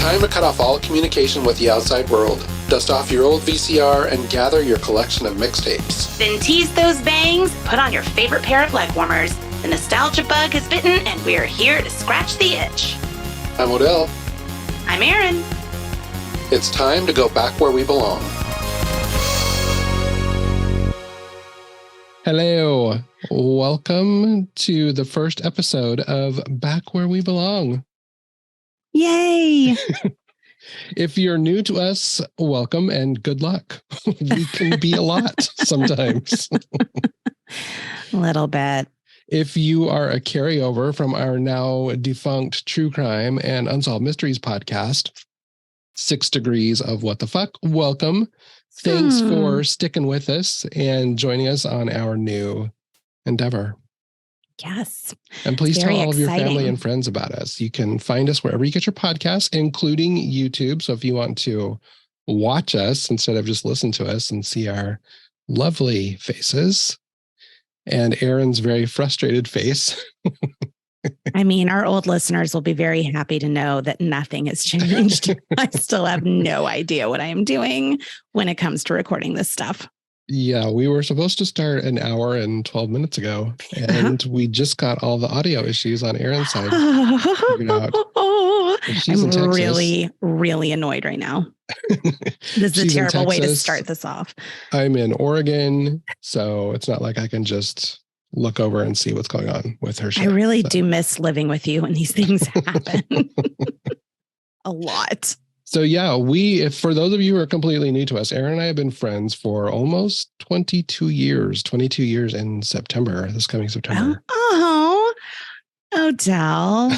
time to cut off all communication with the outside world. Dust off your old VCR and gather your collection of mixtapes. Then tease those bangs, put on your favorite pair of leg warmers. The nostalgia bug has bitten, and we're here to scratch the itch. I'm Odell. I'm Erin. It's time to go back where we belong. Hello. Welcome to the first episode of Back Where We Belong. Yay! If you're new to us, welcome and good luck. We can be a lot sometimes. A little bit. If you are a carryover from our now defunct True Crime and Unsolved Mysteries podcast, 6 Degrees of What the Fuck, welcome. Thanks for sticking with us and joining us on our new endeavor. Yes. And please tell all of your family and friends about us. You can find us wherever you get your podcasts, including YouTube. So if you want to watch us instead of just listen to us and see our lovely faces and Erin's very frustrated face. I mean, our old listeners will be very happy to know that nothing has changed. I still have no idea what I am doing when it comes to recording this stuff. Yeah, we were supposed to start an hour and 12 minutes ago, and we just got all the audio issues on Erin's side figured out. I'm really, really annoyed right now. This is a terrible way to start this off. I'm in Oregon, so it's not like I can just look over and see what's going on with her show. I really do miss living with you when these things happen. A lot. So yeah, for those of you who are completely new to us, Erin and I have been friends for almost 22 years in September, this coming September. Oh, Odell.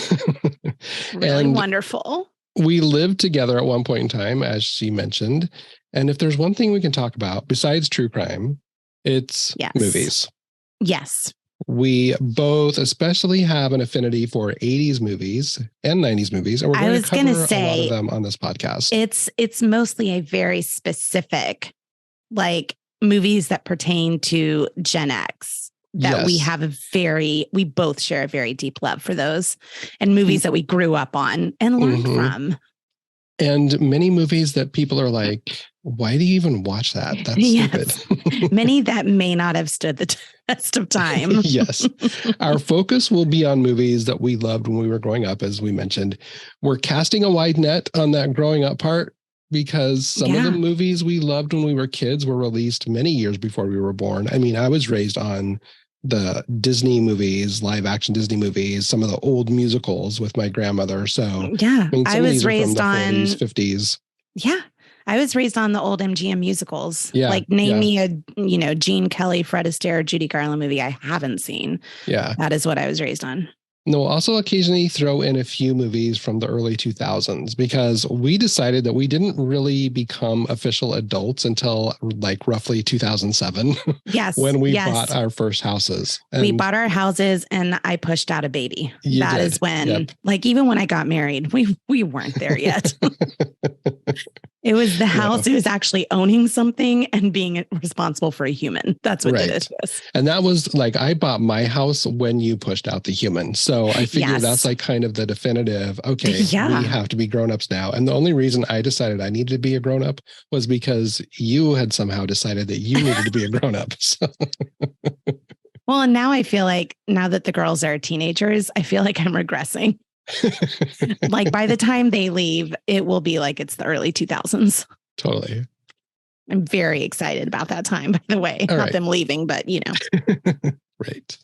Really wonderful. We lived together at one point in time, as she mentioned. And if there's one thing we can talk about besides true crime, it's movies. Yes. We both especially have an affinity for 80s movies and 90s movies. And we're going to cover a lot of them on this podcast. It's mostly a very specific, like movies that pertain to Gen X that we both share a very deep love for those, and movies that we grew up on and learned from. And many movies that people are like, why do you even watch that? That's stupid. Many that may not have stood the test of time. Yes. Our focus will be on movies that we loved when we were growing up, as we mentioned. We're casting a wide net on that growing up part because some of the movies we loved when we were kids were released many years before we were born. I mean, I was raised on the Disney movies, live action Disney movies, some of the old musicals with my grandmother. So I was raised on 40s, 50s. Yeah. I was raised on the old MGM musicals. Like name me a, Gene Kelly, Fred Astaire, Judy Garland movie I haven't seen. Yeah. That is what I was raised on. No, we'll also occasionally throw in a few movies from the early 2000s because we decided that we didn't really become official adults until like roughly 2007. Yes. When we bought our first houses. And we bought our houses and I pushed out a baby. That is when, like, even when I got married, we weren't there yet. It was the house. It was actually owning something and being responsible for a human. That's what did it to us. And that was like, I bought my house when you pushed out the human. So I figure that's like kind of the definitive, okay, we have to be grown-ups now. And the only reason I decided I needed to be a grown-up was because you had somehow decided that you needed to be a grown-up. So. Well, and now I feel like now that the girls are teenagers, I feel like I'm regressing. Like by the time they leave, it will be like it's the early 2000s. Totally. I'm very excited about that time, by the way. Not them leaving, but Right.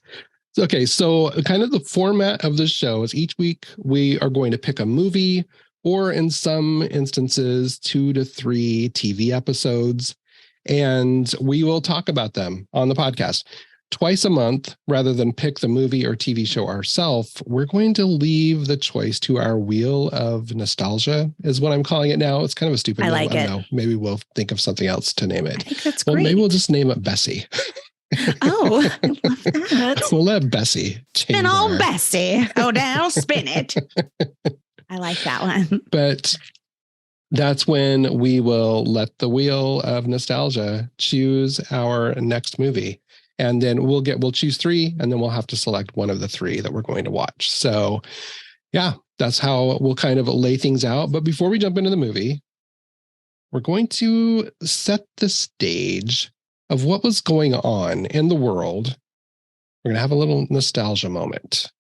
Okay. So kind of the format of this show is each week we are going to pick a movie or in some instances 2 to 3 TV episodes, and we will talk about them on the podcast. Twice a month, rather than pick the movie or TV show ourselves, we're going to leave the choice to our wheel of nostalgia, is what I'm calling it now. It's kind of a stupid name. I don't know. Maybe we'll think of something else to name it. I think that's great. Maybe we'll just name it Bessie. Oh, I love that. We'll let Bessie change. Spin old Bessie. Oh, down, spin it. I like that one. But that's when we will let the wheel of nostalgia choose our next movie. And then we'll choose 3, and then we'll have to select one of the 3 that we're going to watch. So yeah, that's how we'll kind of lay things out. But before we jump into the movie, we're going to set the stage of what was going on in the world. We're going to have a little nostalgia moment.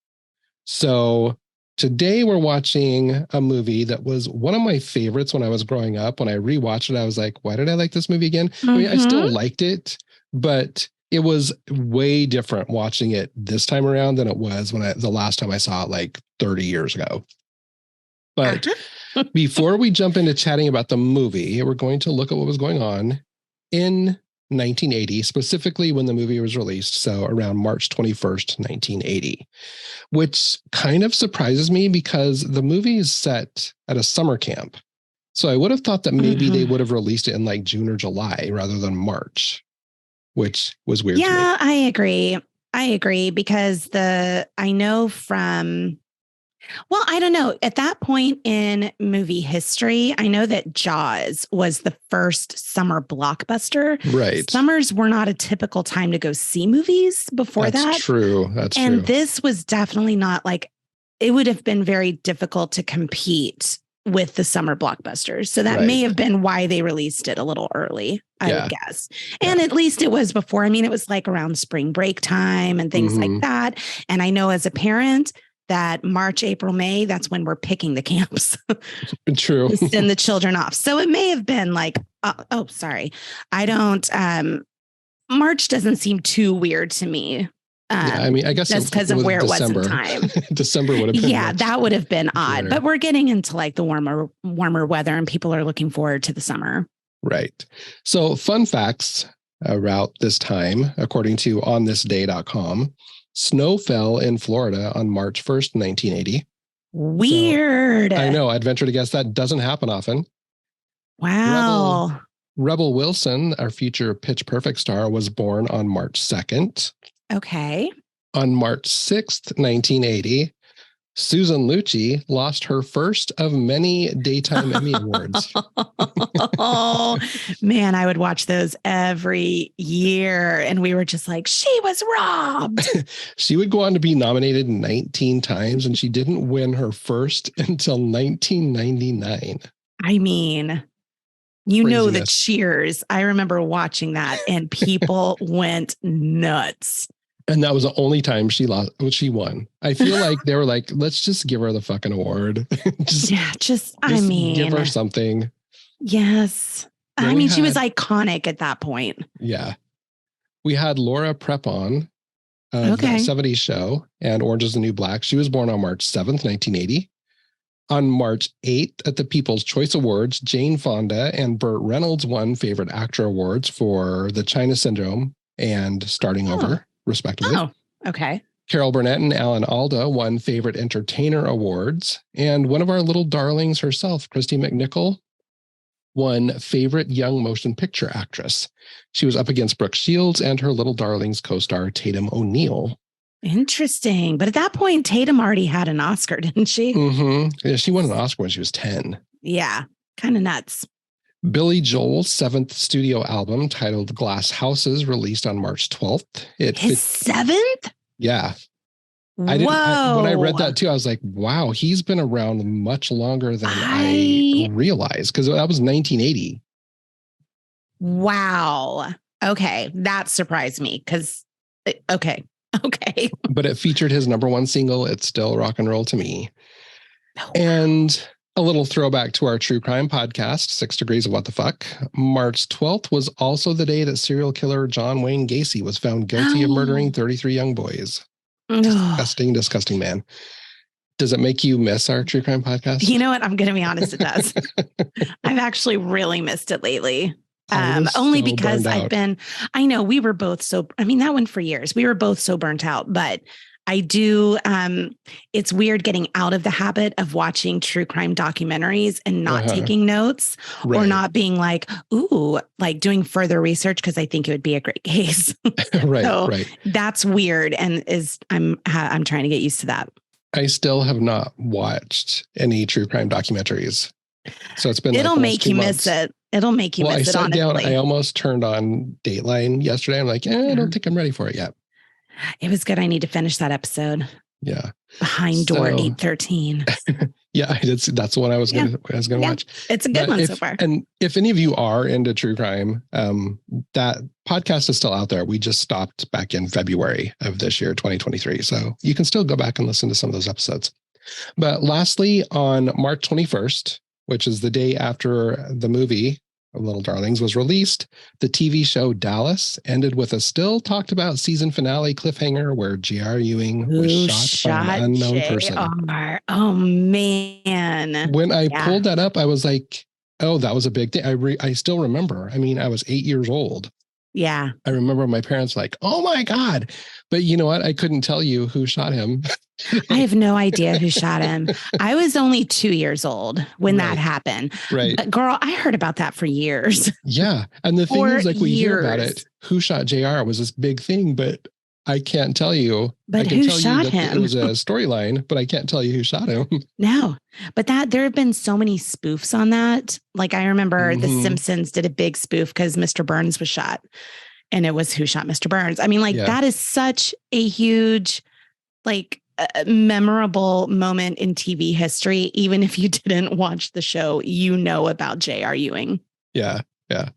So today we're watching a movie that was one of my favorites when I was growing up. When I rewatched it, I was like, why did I like this movie again? I mean, I still liked it, but it was way different watching it this time around than it was the last time I saw it like 30 years ago. But before we jump into chatting about the movie, we're going to look at what was going on in 1980, specifically when the movie was released. So around March 21st, 1980, which kind of surprises me because the movie is set at a summer camp. So I would have thought that maybe they would have released it in like June or July rather than March, which was weird. Yeah, I agree because I know from, well, I don't know. At that point in movie history, I know that Jaws was the first summer blockbuster. Right. Summers were not a typical time to go see movies before that. That's true. And this was definitely not like, it would have been very difficult to compete with the summer blockbusters. So that may have been why they released it a little early, I would guess. And at least it was before. I mean, it was like around spring break time and things like that. And I know as a parent, that March, April, May, that's when we're picking the camps. True. To send the children off. So it may have been like, sorry. I don't, March doesn't seem too weird to me. I mean, I guess that's because of where December. It was in time. December would have been. Yeah, that would have been odd. Weird. But we're getting into like the warmer weather and people are looking forward to the summer. Right. So fun facts about this time, according to onthisday.com. Snow fell in Florida on March 1st, 1980. Weird. So, I know. I'd venture to guess that doesn't happen often. Wow. Rebel Wilson, our future Pitch Perfect star, was born on March 2nd. Okay. On March 6th, 1980, Susan Lucci lost her first of many Daytime Emmy Awards. Oh, man, I would watch those every year. And we were just like, she was robbed. She would go on to be nominated 19 times, and she didn't win her first until 1999. I mean, the Cheers. I remember watching that and people went nuts. And that was the only time she won. I feel like they were like, let's just give her the fucking award. just give her something. Yes. She was iconic at that point. Yeah. We had Laura Prepon, the 70s show, and Orange is the New Black. She was born on March 7th, 1980. On March 8th at the People's Choice Awards, Jane Fonda and Burt Reynolds won Favorite Actor Awards for The China Syndrome and Starting Over, respectively. Oh, okay. Carol Burnett and Alan Alda won Favorite Entertainer Awards. And one of our little darlings herself, Kristy McNichol, won Favorite Young Motion Picture Actress. She was up against Brooke Shields and her little darlings co-star Tatum O'Neil. Interesting. But at that point, Tatum already had an Oscar, didn't she? Yeah, she won an Oscar when she was 10. Yeah, kind of nuts. Billy Joel's 7th studio album titled Glass Houses released on March 12th. His 7th? Yeah. When I read that too, I was like, wow, he's been around much longer than I realized, because that was 1980. Wow. Okay. That surprised me because, okay. But it featured his number one single, It's Still Rock and Roll to Me. Oh, and a little throwback to our true crime podcast, 6 Degrees of What the Fuck. March 12th was also the day that serial killer John Wayne Gacy was found guilty of murdering 33 young boys. Disgusting man. Does it make you miss our true crime podcast? You know what? I'm going to be honest, it does. I've actually really missed it lately. Only because I know we were both that went for years. We were both so burnt out, but I do. It's weird getting out of the habit of watching true crime documentaries and not taking notes or not being like, ooh, like doing further research because I think it would be a great case. Right. That's weird. And I'm trying to get used to that. I still have not watched any true crime documentaries. So it's been It'll make you miss it. It'll make you miss it, honestly. I almost turned on Dateline yesterday. I'm like, I don't think I'm ready for it yet. It was good. I need to finish that episode. Yeah. Behind Door 813. Yeah, I did see, that's the one I was going to watch. It's a good one so far. And if any of you are into true crime, that podcast is still out there. We just stopped back in February of this year, 2023. So you can still go back and listen to some of those episodes. But lastly, on March 21st, which is the day after the movie Little Darlings was released, the TV show Dallas ended with a still talked about season finale cliffhanger where J.R. Ewing was shot by an unknown person. Oh man. When I pulled that up, I was like, oh, that was a big thing. I still remember. I mean, I was 8 years old. Yeah. I remember my parents like, oh my God. But you know what? I couldn't tell you who shot him. I have no idea who shot him. I was only 2 years old when that happened. Right. But girl, I heard about that for years. Yeah. And the thing is, like, we hear about it. Who shot JR was this big thing, but I can't tell you. But I can who tell shot you that him? It was a storyline, but I can't tell you who shot him. No, but there have been so many spoofs on that. Like I remember The Simpsons did a big spoof because Mr. Burns was shot. And it was Who Shot Mr. Burns. I mean, like that is such a huge, like memorable moment in TV history. Even if you didn't watch the show, you know about J.R. Ewing. Yeah. Yeah.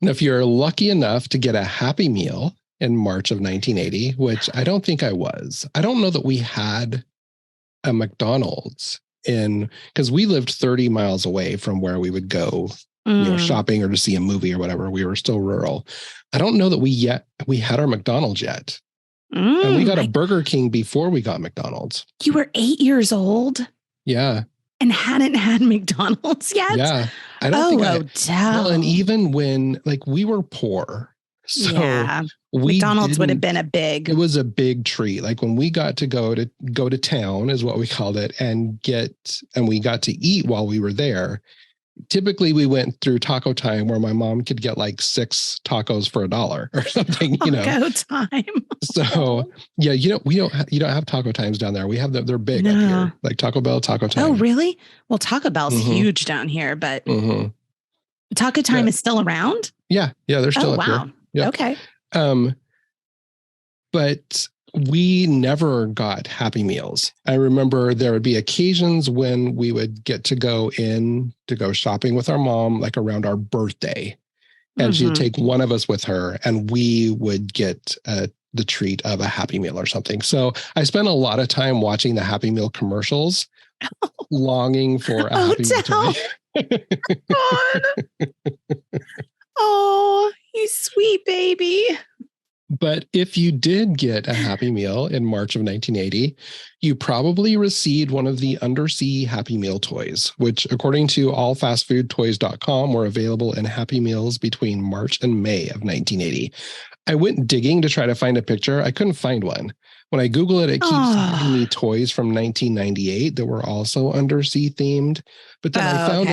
And if you're lucky enough to get a Happy Meal in March of 1980, which I don't think I was, I don't know that we had a McDonald's because we lived 30 miles away from where we would go shopping or to see a movie or whatever. We were still rural. I don't know that we had our McDonald's yet. And we got a Burger King before we got McDonald's. You were 8 years old? Yeah. And hadn't had McDonald's yet? Yeah. I don't think well, and even when we were poor. So McDonald's would have been it was a big treat. Like when we got to go to town is what we called it and we got to eat while we were there. Typically we went through Taco Time where my mom could get like 6 tacos for $1 or something, Taco Time. So yeah, you don't have Taco Times down there. We have they're big up here, like Taco Bell, Taco Time. Oh, really? Well, Taco Bell's huge down here, but Taco Time is still around? Yeah. Yeah. They're still up here. Yep. Okay. But we never got Happy Meals. I remember there would be occasions when we would get to go shopping with our mom, like around our birthday. And she'd take one of us with her and we would get the treat of a Happy Meal or something. So I spent a lot of time watching the Happy Meal commercials, longing for a Happy Meal toy. Oh, you sweet baby. But if you did get a Happy Meal in March of 1980, you probably received one of the undersea Happy Meal toys, which according to allfastfoodtoys.com were available in Happy Meals between March and May of 1980. I went digging to try to find a picture. I couldn't find one. When I Google it, it keeps giving me toys from 1998 that were also undersea themed. But then I found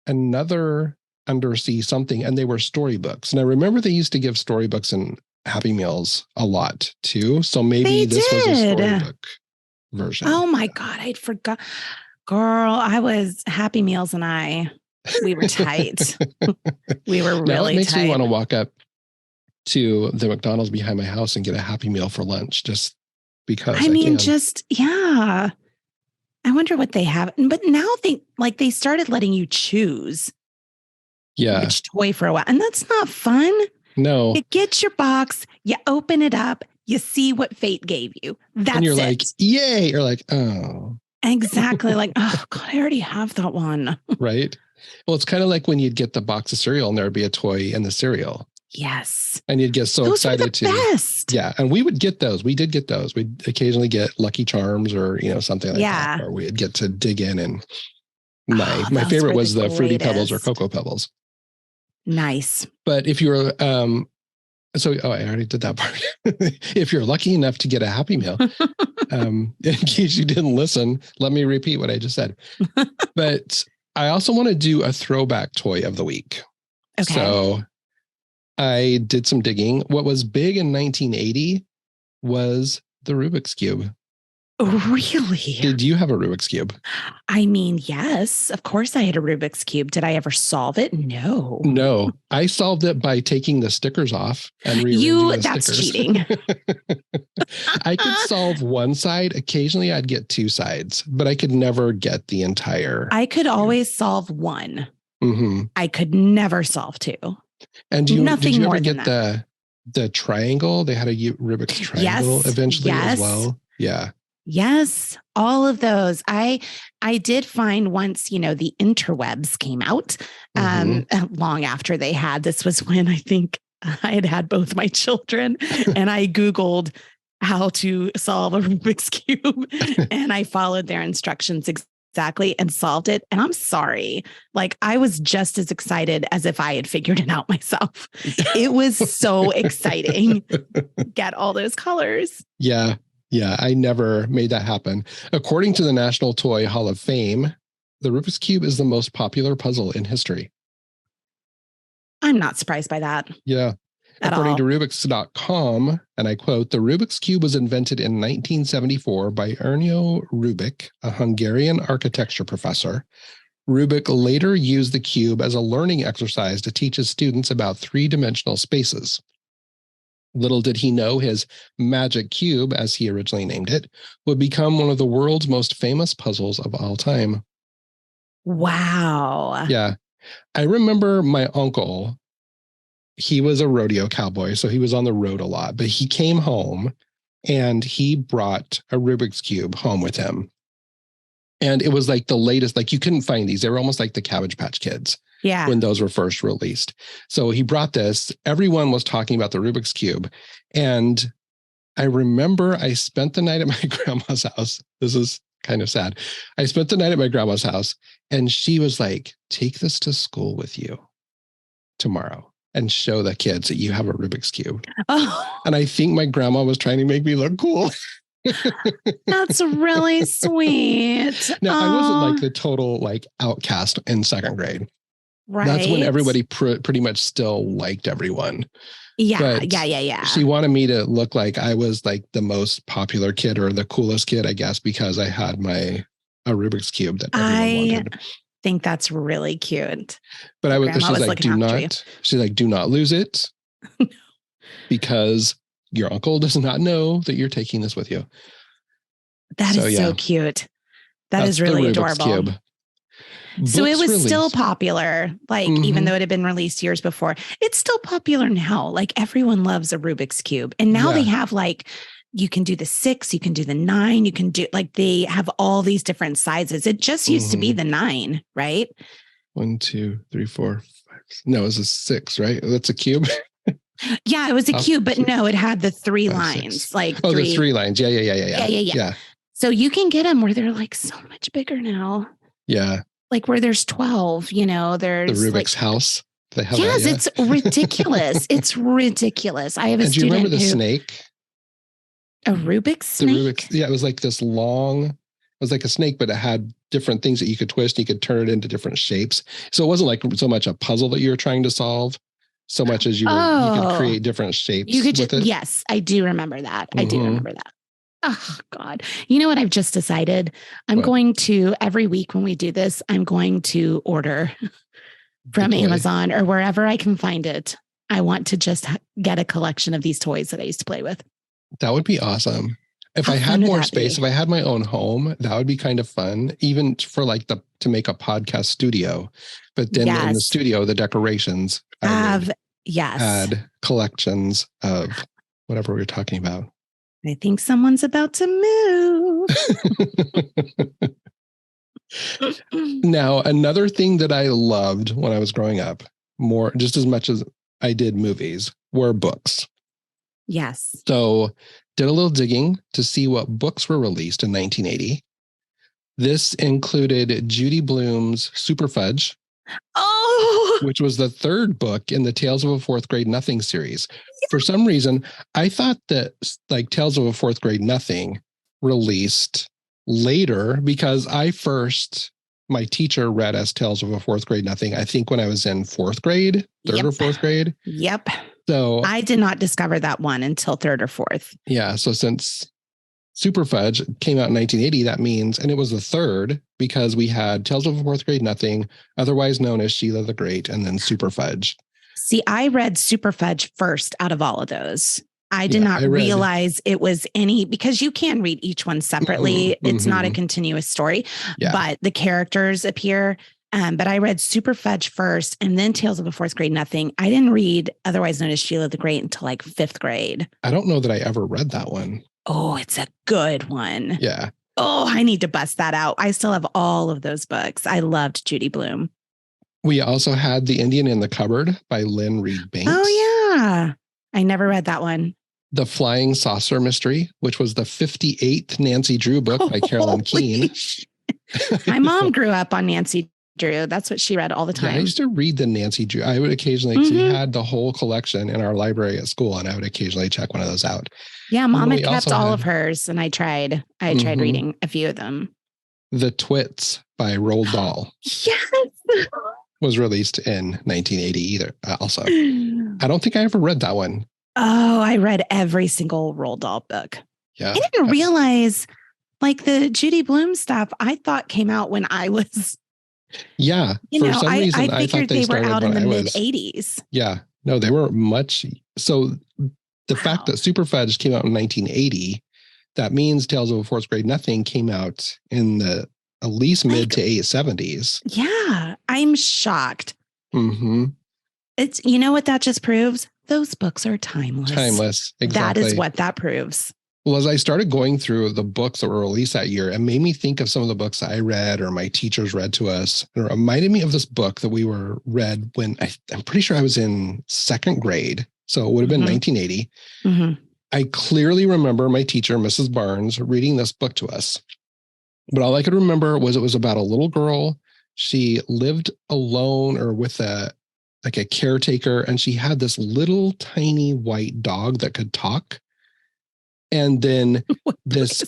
another undersea something, and they were storybooks. And I remember they used to give storybooks and Happy Meals a lot too. So maybe this was a storybook version. Oh my God, I'd forgot. Girl, I was Happy Meals and we were tight. We were really tight. Now it makes me want to walk up to the McDonald's behind my house and get a Happy Meal for lunch just because I mean, I wonder what they have. But now they started letting you choose which toy for a while. And that's not fun. No. You get your box, you open it up, you see what fate gave you. That's and you're like, yay. You're like, oh. Exactly. Like, oh God, I already have that one. Right. Well, it's kind of like when you'd get the box of cereal and there'd be a toy in the cereal. Yes. And you'd get so excited too. Best. Yeah. And we would get those. We did get those. We'd occasionally get Lucky Charms or, something like that. Or we'd get to dig in. And my favorite was the Fruity Pebbles or Cocoa Pebbles. Nice. But if you're, I already did that part. If you're lucky enough to get a Happy Meal, in case you didn't listen, let me repeat what I just said. But I also want to do a throwback toy of the week. Okay. So I did some digging. What was big in 1980 was the Rubik's Cube. Really? Did you have a Rubik's Cube? I mean, yes, of course I had a Rubik's Cube. Did I ever solve it? No. No. I solved it by taking the stickers off and rearranging the stickers. That's cheating. I could solve one side. Occasionally I'd get two sides, but I could never get the entire. I could always solve one. Mm-hmm. I could never solve two. And did you ever get the triangle? They had a Rubik's triangle eventually as well. Yeah. Yes, all of those. I did find once, the interwebs came out long after they had. This was when I think I had both my children, and I Googled how to solve a Rubik's Cube, and I followed their instructions exactly and solved it. And I'm sorry, like I was just as excited as if I had figured it out myself. It was so exciting. Get all those colors. Yeah. Yeah, I never made that happen. According to the National Toy Hall of Fame, the Rubik's Cube is the most popular puzzle in history. I'm not surprised by that. Yeah. According to Rubix.com, and I quote, the Rubik's Cube was invented in 1974 by Ernő Rubik, a Hungarian architecture professor. Rubik later used the cube as a learning exercise to teach his students about three-dimensional spaces. Little did he know his magic cube, as he originally named it, would become one of the world's most famous puzzles of all time. Wow. Yeah. I remember my uncle, he was a rodeo cowboy, so he was on the road a lot, but he came home and he brought a Rubik's Cube home with him. And it was like the latest, like you couldn't find these. They were almost like the Cabbage Patch Kids. Yeah. When those were first released. So he brought this. Everyone was talking about the Rubik's Cube. And I remember I spent the night at my grandma's house. This is kind of sad. I spent the night at my grandma's house and she was like, take this to school with you tomorrow and show the kids that you have a Rubik's Cube. Oh. And I think my grandma was trying to make me look cool. That's really sweet. Now, I wasn't like the total like outcast in second grade. Right. That's when everybody pretty much still liked everyone. Yeah. Yeah. She wanted me to look like I was like the most popular kid or the coolest kid, I guess, because I had a Rubik's Cube that everyone wanted. I think that's really cute. But she's like, do not lose it because your uncle does not know that you're taking this with you. That is so cute. That is really adorable. Cube. So it was still popular, like even though it had been released years before, it's still popular now. Like everyone loves a Rubik's Cube. And now they have like, you can do the 6, you can do the 9, you can do like, they have all these different sizes. It just used to be the 9, right? 1, 2, 3, 4, 5. No, it's a 6, right? That's a cube. Yeah, it was a cube, but no, it had the 3 lines. 6. Like the 3 lines. Yeah. So you can get them where they're like so much bigger now. Yeah. Like where there's 12, there's the Rubik's house. They have it's ridiculous. It's ridiculous. I have a student. Do you remember the snake? A Rubik's snake? It was like this long, it was like a snake, but it had different things that you could twist. You could turn it into different shapes. So it wasn't like so much a puzzle that you were trying to solve, so much as you could create different shapes. You could yes, I do remember that. I do remember that. Oh, God. You know what I've just decided? I'm going to, every week when we do this, I'm going to order from Amazon or wherever I can find it. I want to just get a collection of these toys that I used to play with. That would be awesome. If I had more space, if I had my own home, that would be kind of fun, even for like to make a podcast studio. But then in the studio, the decorations, add collections of whatever we were talking about. I think someone's about to move. Now, another thing that I loved when I was growing up, just as much as I did movies, were books. Yes. So did a little digging to see what books were released in 1980. This included Judy Blume's Super Fudge. Oh, which was the 3rd book in the Tales of a Fourth Grade Nothing series. For some reason, I thought that like Tales of a Fourth Grade Nothing released later because my teacher read us Tales of a Fourth Grade Nothing, I think when I was in 4th grade, 3rd or 4th grade. Yep. So I did not discover that one until 3rd or 4th. Yeah. So since Super Fudge came out in 1980, that means, and it was the 3rd because we had Tales of a Fourth Grade Nothing, otherwise known as Sheila the Great, and then Super Fudge. See, I read Super Fudge first out of all of those. I did not realize it was because you can read each one separately. It's not a continuous story, but the characters appear. But I read Super Fudge first and then Tales of a Fourth Grade Nothing. I didn't read otherwise known as Sheila the Great until like 5th grade. I don't know that I ever read that one. Oh, it's a good one. Yeah. Oh, I need to bust that out. I still have all of those books. I loved Judy Blume. We also had The Indian in the Cupboard by Lynn Reed Banks. Oh, yeah. I never read that one. The Flying Saucer Mystery, which was the 58th Nancy Drew book by Carolyn Keene. My mom grew up on Nancy Drew. That's what she read all the time. Yeah, I used to read the Nancy Drew. I would occasionally, we had the whole collection in our library at school, and I would occasionally check one of those out. Yeah, Mom had kept all of hers, and I tried reading a few of them. The Twits by Roald Dahl. Yes. Was released in 1980 also. I don't think I ever read that one. Oh, I read every single Roald Dahl book. Yeah. I didn't realize like the Judy Blume stuff I thought came out when I was. Yeah. For some reason, I figured they were out in the mid 80s. Yeah. No, they were much. So the fact that Super Fudge came out in 1980, that means Tales of a Fourth Grade Nothing came out in the at least mid to 70s. Yeah. I'm shocked. Mm-hmm. It's, you know what that just proves? Those books are timeless. Timeless. Exactly. That is what that proves. Well, as I started going through the books that were released that year, it made me think of some of the books that I read or my teachers read to us. It reminded me of this book that we read when I'm pretty sure I was in 2nd grade. So it would have been 1980. Mm-hmm. I clearly remember my teacher, Mrs. Barnes, reading this book to us. But all I could remember was it was about a little girl. She lived alone or with a caretaker, and she had this little tiny white dog that could talk. And then this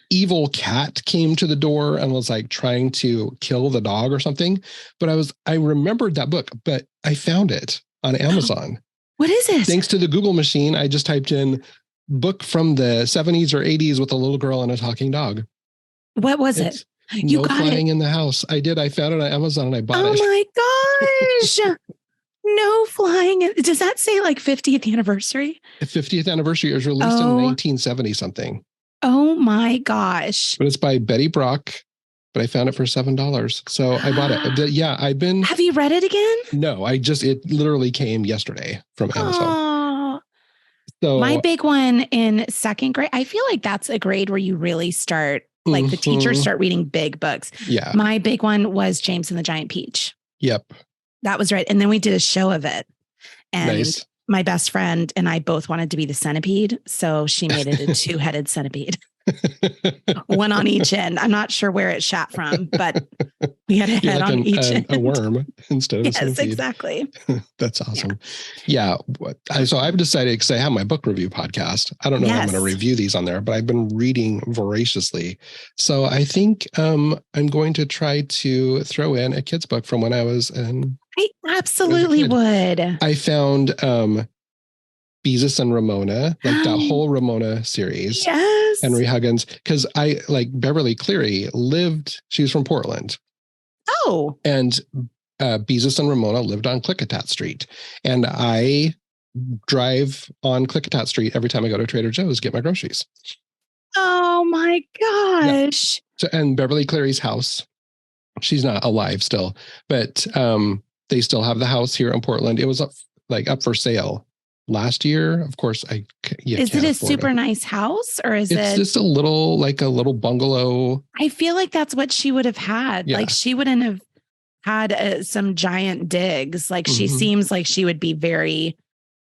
evil cat came to the door and was like trying to kill the dog or something. But I remembered that book, but I found it on Amazon. What is it? Thanks to the Google machine, I just typed in book from the 70s or 80s with a little girl and a talking dog. What was it? You got flying in the house. I did. I found it on Amazon and I bought it. Oh my gosh. No flying. Does that say like 50th anniversary? The 50th anniversary. It was released in 1970 something. Oh my gosh. But it's by Betty Brock, but I found it for $7. So I bought it. Yeah, Have you read it again? No, it literally came yesterday from Amazon. Oh. So my big one in 2nd grade, I feel like that's a grade where you really start, like the teachers start reading big books. Yeah. My big one was James and the Giant Peach. Yep. That was right. And then we did a show of it. And nice. My best friend and I both wanted to be the centipede. So she made it a 2-headed centipede. One on each end. I'm not sure where it shot from, but we had a head on each end. A worm instead of a centipede. Yes, exactly. That's awesome. Yeah. So I've decided, because I have my book review podcast. I don't know if I'm going to review these on there, but I've been reading voraciously. So I think I'm going to try to throw in a kid's book from when I was in. I absolutely would. I found Beezus and Ramona, like that whole Ramona series. Yes. Henry Huggins. Because I like Beverly Cleary she was from Portland. Oh. And Beezus and Ramona lived on Klickitat Street. And I drive on Klickitat Street every time I go to Trader Joe's, get my groceries. Oh my gosh. Yeah. So, and Beverly Cleary's house, she's not alive still, but they still have the house here in Portland. It was up for sale last year. Of course, is it a super nice house or is it's just a little bungalow? I feel like that's what she would have had. Yeah. Like she wouldn't have had some giant digs. Like she seems like she would be very,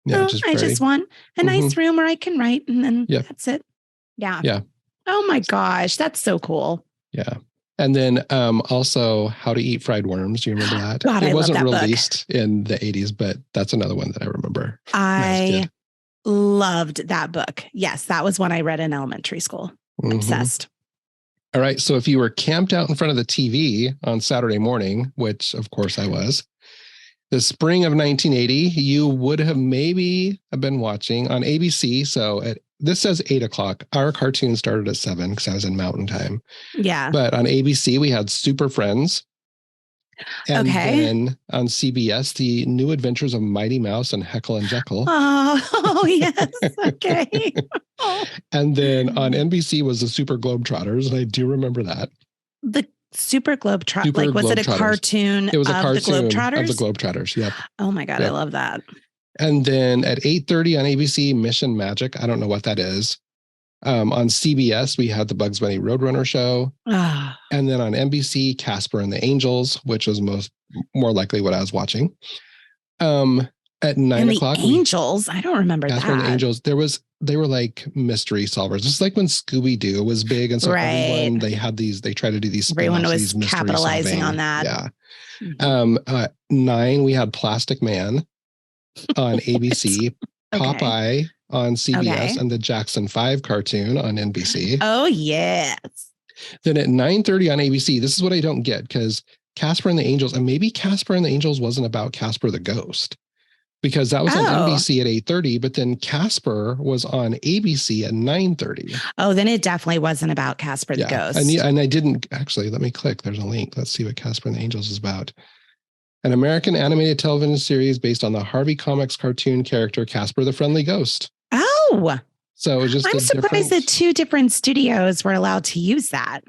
I just want a nice room where I can write and then that's it. Yeah. Yeah. Oh my gosh. That's so cool. Yeah. And then also How to Eat Fried Worms. Do you remember that? God, it wasn't released in the 80s, but that's another one that I remember. I loved that book. Yes, that was one I read in elementary school. Obsessed. All right. So if you were camped out in front of the TV on Saturday morning, which of course I was, the spring of 1980, you would have maybe been watching on ABC. So this says 8:00. Our cartoon started at 7 because I was in Mountain Time. Yeah. But on ABC, we had Super Friends. And then on CBS, The New Adventures of Mighty Mouse and Heckle and Jekyll. Oh yes. Okay. And then on NBC was the Super Globetrotters, and I do remember that. The Super Globetrotters. Like, was it a cartoon? It was a cartoon of the Globetrotters. Of the Globetrotters. Yep. Oh my God, yep. I love that. And then at 8:30 on ABC, Mission Magic. I don't know what that is. On CBS, we had the Bugs Bunny Roadrunner show. And then on NBC, Casper and the Angels, which was more likely what I was watching. At 9 o'clock. The Angels? I don't remember Casper that. And the Angels. They were like mystery solvers. Just like when Scooby-Doo was big. And so everyone, they try to do these. Everyone was capitalizing on that. Yeah. 9, we had Plastic Man on ABC. Popeye on CBS and the Jackson 5 cartoon on NBC. Oh, yes. Then at 9:30 on ABC, this is what I don't get, because Casper and the Angels, and maybe Casper and the Angels wasn't about Casper the Ghost, because that was on NBC at 8:30, but then Casper was on ABC at 9:30. Oh, then it definitely wasn't about Casper the Ghost. And I didn't, actually, let me click. There's a link. Let's see what Casper and the Angels is about. An American animated television series based on the Harvey Comics cartoon character Casper the Friendly Ghost. Oh, so it was just I'm surprised that 2 different studios were allowed to use that.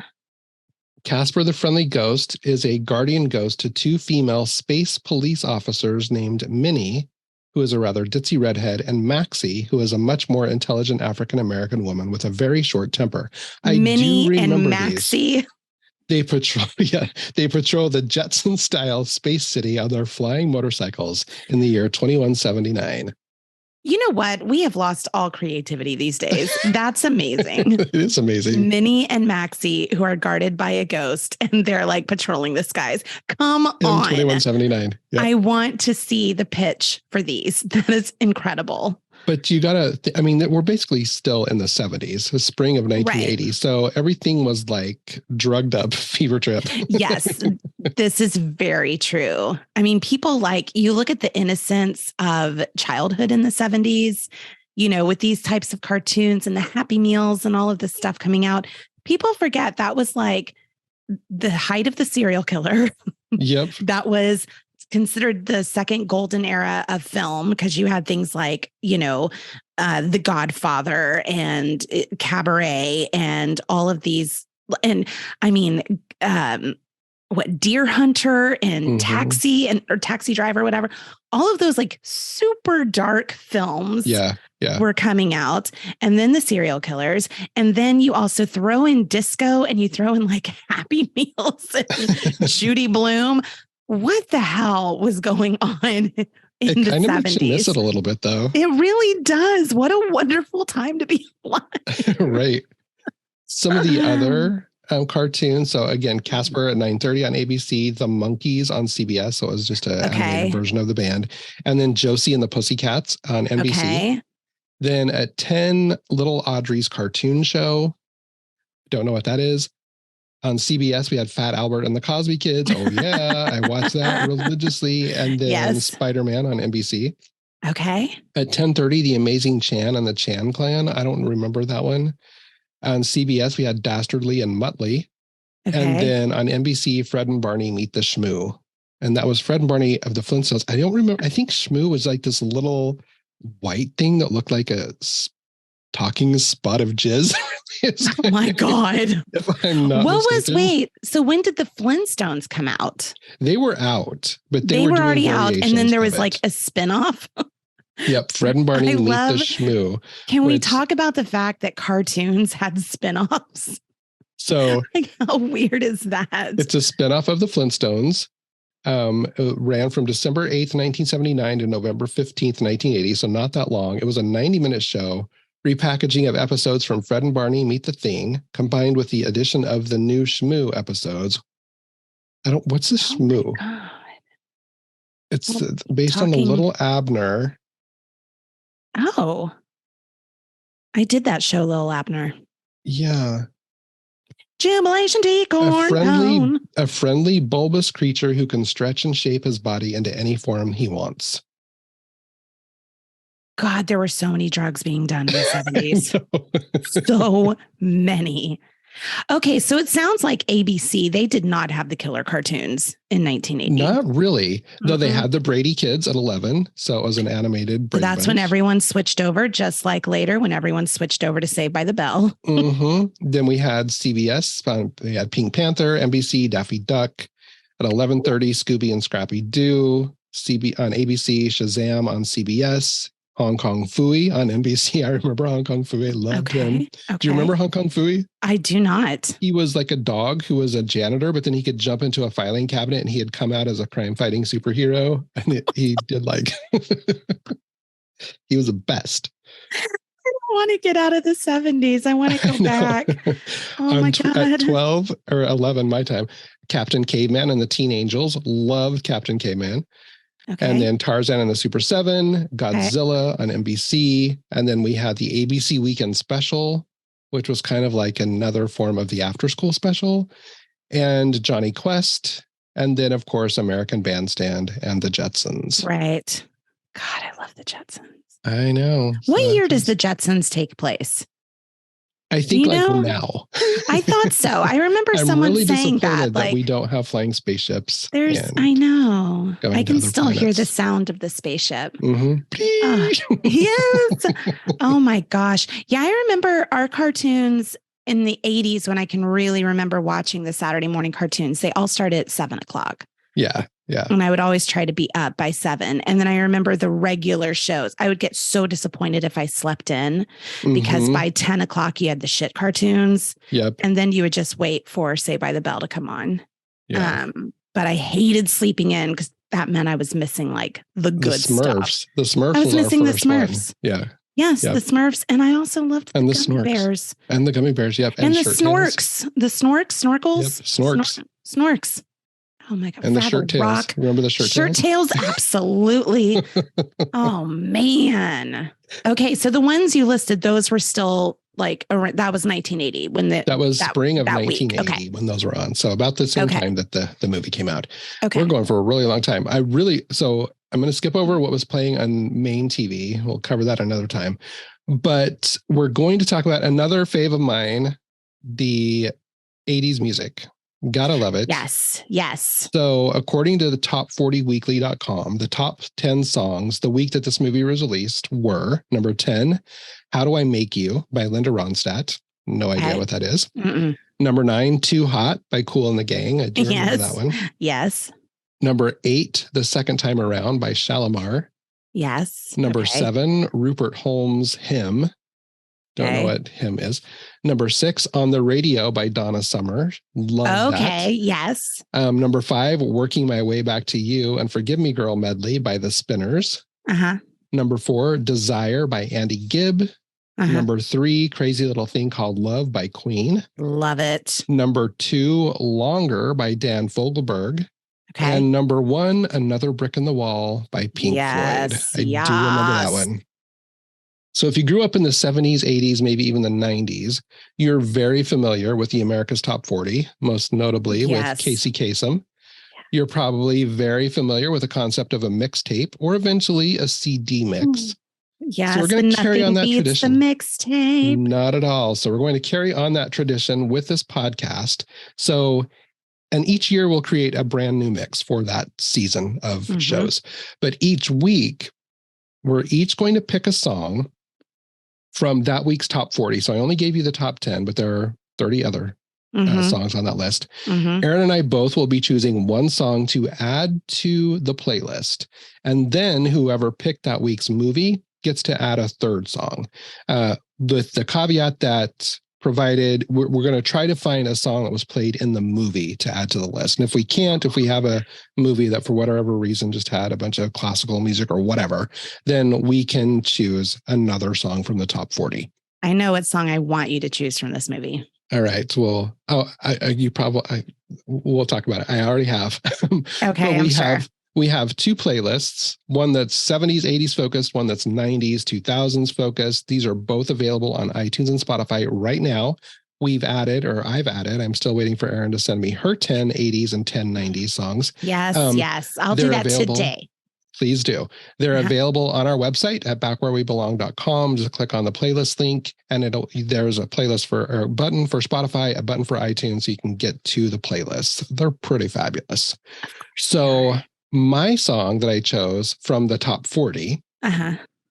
Casper the Friendly Ghost is a guardian ghost to 2 female space police officers named Minnie, who is a rather ditzy redhead, and Maxie, who is a much more intelligent African-American woman with a very short temper. Minnie and Maxie. These. They patrol the Jetson-style space city on their flying motorcycles in the year 2179. You know what? We have lost all creativity these days. That's amazing. It is amazing. Minnie and Maxie, who are guarded by a ghost, and they're like patrolling the skies. Come on. 2179. Yep. I want to see the pitch for these. That is incredible. But you gotta, we're basically still in the 70s, the spring of 1980. Right. So everything was like drugged up fever trip. Yes, this is very true. People you look at the innocence of childhood in the 70s, with these types of cartoons and the Happy Meals and all of this stuff coming out. People forget that was like the height of the serial killer. Yep. That was considered the second golden era of film, because you had things like, The Godfather and Cabaret and all of these. And Deer Hunter and Taxi or Taxi Driver, whatever. All of those like super dark films were coming out. And then the serial killers. And then you also throw in disco, and you throw in like Happy Meals and Judy Blume. What the hell was going on in the 70s? It kind of makes you miss it a little bit, though. It really does. What a wonderful time to be alive. Right. Some of the other cartoons. So again, Casper at 9:30 on ABC, The Monkees on CBS. So it was just a animated version of the band. And then Josie and the Pussycats on NBC. Okay. Then at 10, Little Audrey's Cartoon Show. Don't know what that is. On CBS, we had Fat Albert and the Cosby Kids. Oh, yeah. I watched that religiously. And then Spider-Man on NBC. Okay. At 10:30, The Amazing Chan and the Chan Clan. I don't remember that one. On CBS, we had Dastardly and Muttley. Okay. And then on NBC, Fred and Barney Meet the Shmoo. And that was Fred and Barney of the Flintstones. I don't remember. I think Shmoo was like this little white thing that looked like a talking spot of jizz. Oh my God. If I'm not mistaken. So when did the Flintstones come out? They were out, but they were already out. And then there was like a spinoff. Yep. Fred and Barney Meet the Shmoo. Can we talk about the fact that cartoons had spinoffs? So how weird is that? It's a spinoff of the Flintstones. It ran from December 8th, 1979 to November 15th, 1980. So not that long. It was a 90-minute show. Repackaging of episodes from Fred and Barney Meet the Thing, combined with the addition of the new Shmoo episodes. What's the Shmoo? God. It's based on the Little Abner. Oh, I did that show, Little Abner. Yeah. Jubilation tea corn. A friendly, bulbous creature who can stretch and shape his body into any form he wants. God, there were so many drugs being done in the 70s. So many. Okay, so it sounds like ABC, they did not have the killer cartoons in 1980. Not really, though they had the Brady Kids at 11. So it was an animated Brady That's Bunch. when everyone switched over, just like later when everyone switched over to Saved by the Bell. Then we had CBS. We had Pink Panther, NBC, Daffy Duck. At 11:30, Scooby and Scrappy Doo. On ABC, Shazam on CBS. Hong Kong Phooey on NBC. I remember Hong Kong Phooey. I loved him. Do you remember Hong Kong Phooey? I do not. He was like a dog who was a janitor, but then he could jump into a filing cabinet and he had come out as a crime-fighting superhero. And he did like, he was the best. I don't want to get out of the 70s. I want to go back. Oh my God. At 12 or 11, my time, Captain Caveman and the Teen Angels. Loved Captain Caveman. Okay. And then Tarzan and the Super 7, Godzilla on NBC. And then we had the ABC Weekend Special, which was kind of like another form of the after school special, and Johnny Quest. And then, of course, American Bandstand and the Jetsons. Right. God, I love the Jetsons. I know. What year does the Jetsons take place? I think now. I thought so. I remember someone really saying that we don't have flying spaceships. I know. I can still hear the sound of the spaceship. Yes. Oh my gosh. Yeah, I remember our cartoons in the 80s when I can really remember watching the Saturday morning cartoons. They all started at 7:00. Yeah. Yeah. And I would always try to be up by 7. And then I remember the regular shows. I would get so disappointed if I slept in because by 10:00 you had the shit cartoons. Yep. And then you would just wait for Saved by the Bell to come on. Yeah. But I hated sleeping in because that meant I was missing like the good stuff. The Smurfs. I was missing the Smurfs. One. Yeah. Yes, the Smurfs. And I also loved the gummy bears. And the gummy bears, yep. And the snorks. The snorkels. Yep. Snorks. Oh my God. And the shirt tails. Remember the shirt tails? Shirt tails, absolutely. Oh man. Okay, so the ones you listed, those were still like that was 1980 when that was spring of 1980 when those were on. So about the same time that the movie came out. Okay. We're going for a really long time. So I'm going to skip over what was playing on main TV. We'll cover that another time. But we're going to talk about another fave of mine, the 80s music. Gotta love it. Yes. So according to the top40weekly.com, the top 10 songs the week that this movie was released were number 10, How Do I Make You by Linda Ronstadt. No idea what that is. Number 9, Too Hot by Kool and the Gang. I do remember that one. Yes. Number 8, The Second Time Around by Shalimar. Yes. Number 7, Rupert Holmes' Hymn. Don't know what hymn is. Number 6, On the Radio by Donna Summer. Love that. Okay, yes. Number 5, Working My Way Back to You and Forgive Me Girl medley by the Spinners. Number 4, Desire by Andy Gibb. Number 3, Crazy Little Thing Called Love by Queen. Love it. Number 2, Longer by Dan Fogelberg. Okay. And number 1, Another Brick in the Wall by Pink Floyd. I do remember that one. So if you grew up in the 70s, 80s, maybe even the 90s, you're very familiar with the America's Top 40, most notably with Casey Kasem. You're probably very familiar with the concept of a mixtape or eventually a CD mix. Yes, so we're going to carry on that tradition. The mixtape. Not at all. So we're going to carry on that tradition with this podcast. And each year we'll create a brand new mix for that season of shows. But each week, we're each going to pick a song from that week's top 40. So I only gave you the top 10, but there are 30 other songs on that list. Aaron and I both will be choosing one song to add to the playlist. And then whoever picked that week's movie gets to add a third song. With the caveat that provided we're going to try to find a song that was played in the movie to add to the list. And if we can't, if we have a movie that for whatever reason just had a bunch of classical music or whatever, then we can choose another song from the top 40. I know what song I want you to choose from this movie. All right. Well, we'll talk about it. I already have. Okay. We have two playlists, one that's 70s, 80s focused, one that's 90s, 2000s focused. These are both available on iTunes and Spotify right now. I've added, I'm still waiting for Erin to send me her 10 80s and 10 90s songs. Yes. I'll do that today. Please do. They're available on our website at backwherewebelong.com. Just click on the playlist link, and there's a playlist or a button for Spotify, a button for iTunes, so you can get to the playlist. They're pretty fabulous. So my song that I chose from the top 40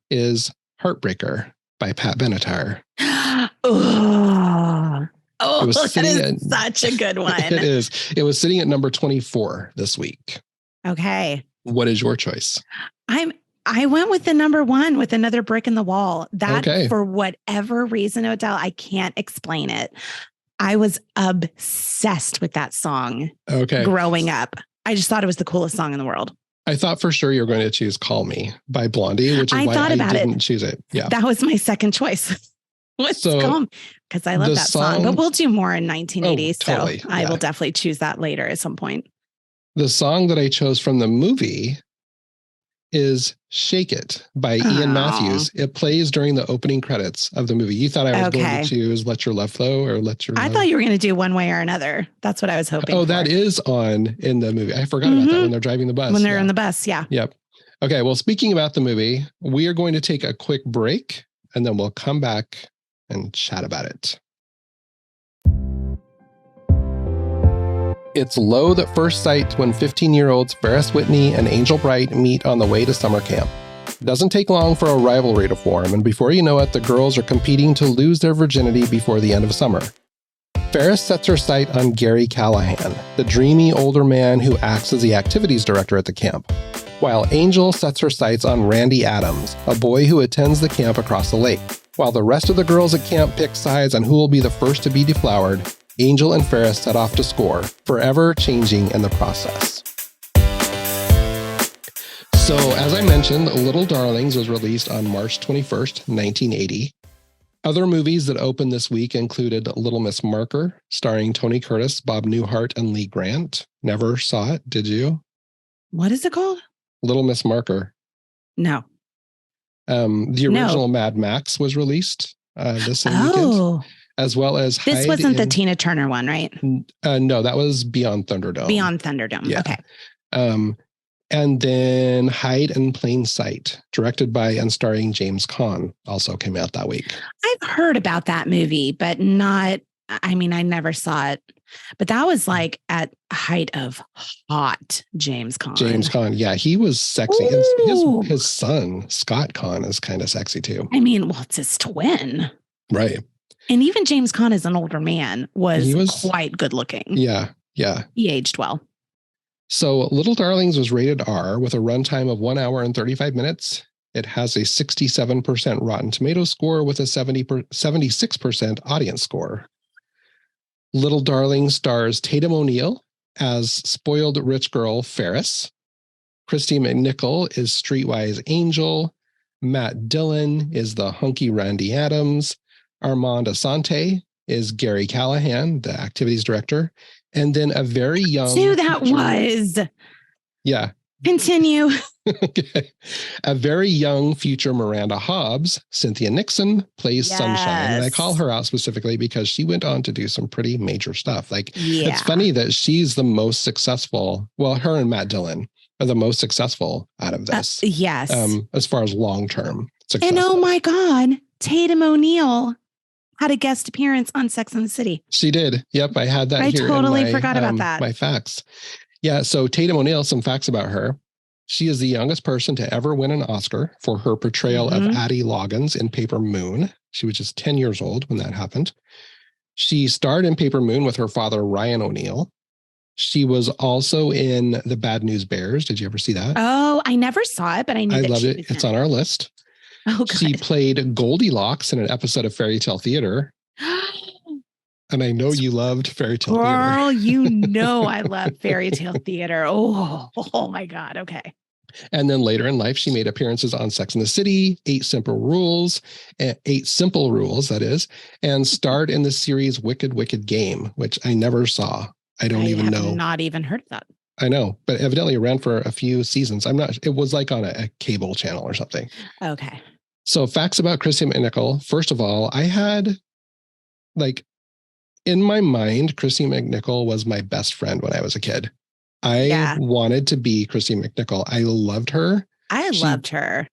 is Heartbreaker by Pat Benatar. That is such a good one. It is. It was sitting at number 24 this week. Okay. What is your choice? I went with the number one, with Another Brick in the Wall. That, for whatever reason, Odell, I can't explain it. I was obsessed with that song growing up. I just thought it was the coolest song in the world. I thought for sure you were going to choose Call Me by Blondie, which is why I didn't choose it. Yeah. That was my second choice. Because I love that song. But we'll do more in 1980. Totally. So I will definitely choose that later at some point. The song that I chose from the movie is Shake It by Ian Matthews. It plays during the opening credits of the movie. You thought I was going to choose Let Your Love Flow or Let Your Love... I thought you were going to do One Way or Another. That's what I was hoping for. That is on in the movie. I forgot about that when they're driving the bus. When they're in the bus, yeah. Yep. Okay, well, speaking about the movie, we are going to take a quick break, and then we'll come back and chat about it. It's love at first sight when 15-year-olds Ferris Whitney and Angel Bright meet on the way to summer camp. It doesn't take long for a rivalry to form, and before you know it, the girls are competing to lose their virginity before the end of summer. Ferris sets her sight on Gary Callahan, the dreamy older man who acts as the activities director at the camp, while Angel sets her sights on Randy Adams, a boy who attends the camp across the lake. While the rest of the girls at camp pick sides on who will be the first to be deflowered, Angel and Ferris set off to score, forever changing in the process. So, as I mentioned, Little Darlings was released on March 21st, 1980. Other movies that opened this week included Little Miss Marker, starring Tony Curtis, Bob Newhart, and Lee Grant. Never saw it, did you? What is it called? Little Miss Marker. No. The original Mad Max was released this weekend. As well as this wasn't the Tina Turner one, right? No, that was Beyond Thunderdome. Beyond Thunderdome. Yeah. Okay. And then Hide in Plain Sight, directed by and starring James Caan, also came out that week. I've heard about that movie, but I never saw it. But that was like at height of hot James Caan. James Caan, yeah, he was sexy. His son, Scott Caan, is kind of sexy too. It's his twin. Right. And even James Caan, as an older man, was quite good looking. Yeah, yeah. He aged well. So Little Darlings was rated R with a runtime of 1 hour and 35 minutes. It has a 67% Rotten Tomatoes score with a 76% audience score. Little Darlings stars Tatum O'Neil as spoiled rich girl Ferris. Kristy McNichol is Streetwise Angel. Matt Dillon is the hunky Randy Adams. Armand Asante is Gary Callahan, the activities director. And then a very young... Who that was. Yeah. Continue. Okay. A very young future Miranda Hobbs, Cynthia Nixon, plays Sunshine. And I call her out specifically because she went on to do some pretty major stuff. It's funny that she's the most successful. Well, her and Matt Dillon are the most successful out of this. Yes. As far as long-term success. And oh my God, Tatum O'Neil had a guest appearance on Sex and the City. She did. Yep. I had that here. I totally forgot about that. My facts. Yeah. So Tatum O'Neil, some facts about her. She is the youngest person to ever win an Oscar for her portrayal of Addie Loggins in Paper Moon. She was just 10 years old when that happened. She starred in Paper Moon with her father, Ryan O'Neil. She was also in The Bad News Bears. Did you ever see that? Oh, I never saw it, but I knew that loved it. It's on our list. Oh, good. She played Goldilocks in an episode of Fairy Tale Theater. And I know you loved Fairy Tale Theater. Girl, you know I love Fairy Tale Theater. Oh my God. Okay. And then later in life, she made appearances on Sex and the City, 8 Simple Rules, that is, and starred in the series Wicked, Wicked Game, which I never saw. I even know. Not even heard of that. I know, but evidently it ran for a few seasons. It was like on a cable channel or something. Okay. So facts about Kristy McNichol. First of all, I had in my mind, Kristy McNichol was my best friend when I was a kid. I wanted to be Kristy McNichol. I loved her. I loved her.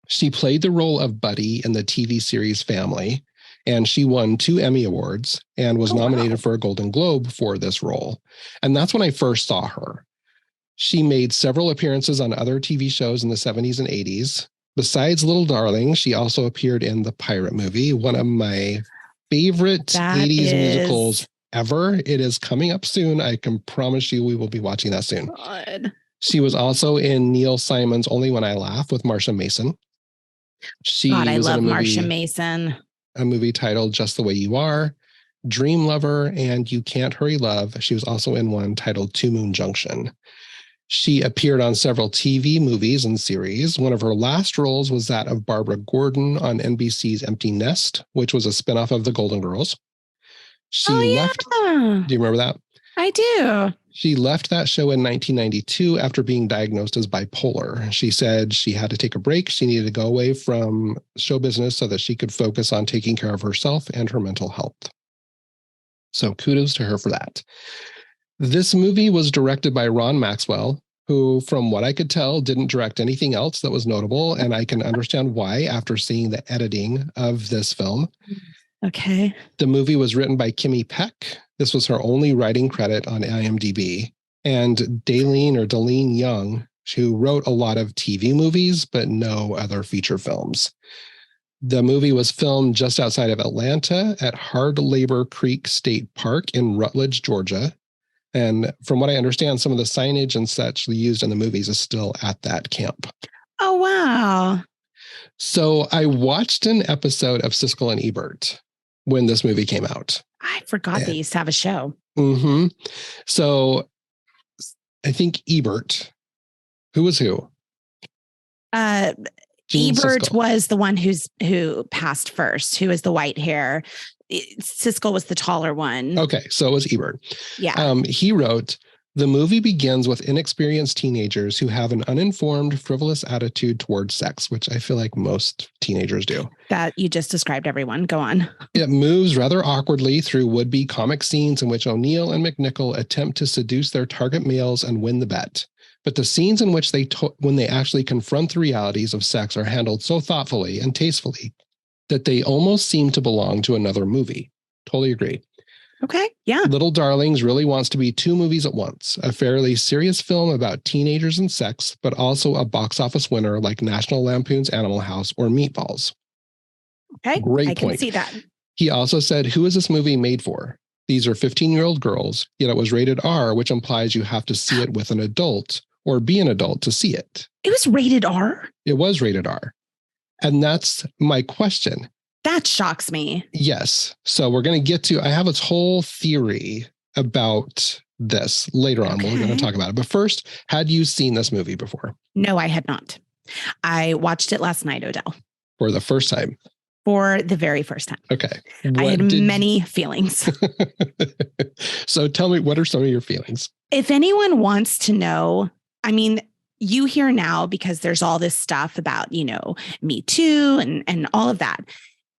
She played the role of Buddy in the TV series Family, and she won 2 Emmy Awards and was nominated for a Golden Globe for this role. And that's when I first saw her. She made several appearances on other TV shows in the 70s and 80s. Besides Little Darling, she also appeared in The Pirate Movie, one of my favorite 80s musicals ever. It is coming up soon. I can promise you we will be watching that soon. God. She was also in Neil Simon's Only When I Laugh with Marsha Mason. I love Marsha Mason. A movie titled Just the Way You Are, Dream Lover, and You Can't Hurry Love. She was also in one titled Two Moon Junction. She appeared on several TV movies and series. One of her last roles was that of Barbara Gordon on NBC's Empty Nest, which was a spinoff of The Golden Girls. She left. Do you remember that? I do. She left that show in 1992 after being diagnosed as bipolar. She said she had to take a break. She needed to go away from show business so that she could focus on taking care of herself and her mental health. So kudos to her for that. This movie was directed by Ron Maxwell, who, from what I could tell, didn't direct anything else that was notable. And I can understand why after seeing the editing of this film. Okay. The movie was written by Kimmy Peck. This was her only writing credit on IMDb. And Daleen Young, who wrote a lot of TV movies, but no other feature films. The movie was filmed just outside of Atlanta at Hard Labor Creek State Park in Rutledge, Georgia. And from what I understand, some of the signage and such used in the movies is still at that camp. Oh, wow. So I watched an episode of Siskel and Ebert when this movie came out. I forgot they used to have a show. Mm-hmm. So I think Ebert, who was who? Ebert Siskel was the one who passed first, who is the white hair. Siskel was the taller one. Okay, so it was Ebert. Yeah. He wrote, the movie begins with inexperienced teenagers who have an uninformed, frivolous attitude towards sex, which I feel like most teenagers do. That you just described everyone. Go on. It moves rather awkwardly through would-be comic scenes in which O'Neil and McNichol attempt to seduce their target males and win the bet. But the scenes in which when they actually confront the realities of sex are handled so thoughtfully and tastefully that they almost seem to belong to another movie. Totally agree. Okay. Yeah. Little Darlings really wants to be 2 movies at once, a fairly serious film about teenagers and sex, but also a box office winner like National Lampoon's Animal House or Meatballs. Okay. Great I point. can see that. He also said, who is this movie made for? These are 15-year-old girls, yet it was rated R, which implies you have to see it with an adult or be an adult to see it. It was rated R? It was rated R. And that's my question. That shocks me. Yes. So we're going to get to, I have this whole theory about this later on. We're going to talk about it. But first, had you seen this movie before? No, I had not. I watched it last night, Odell. For the first time? For the very first time. Okay. I had many feelings. So tell me, what are some of your feelings? If anyone wants to know, I mean, you hear now because there's all this stuff about, Me Too and all of that.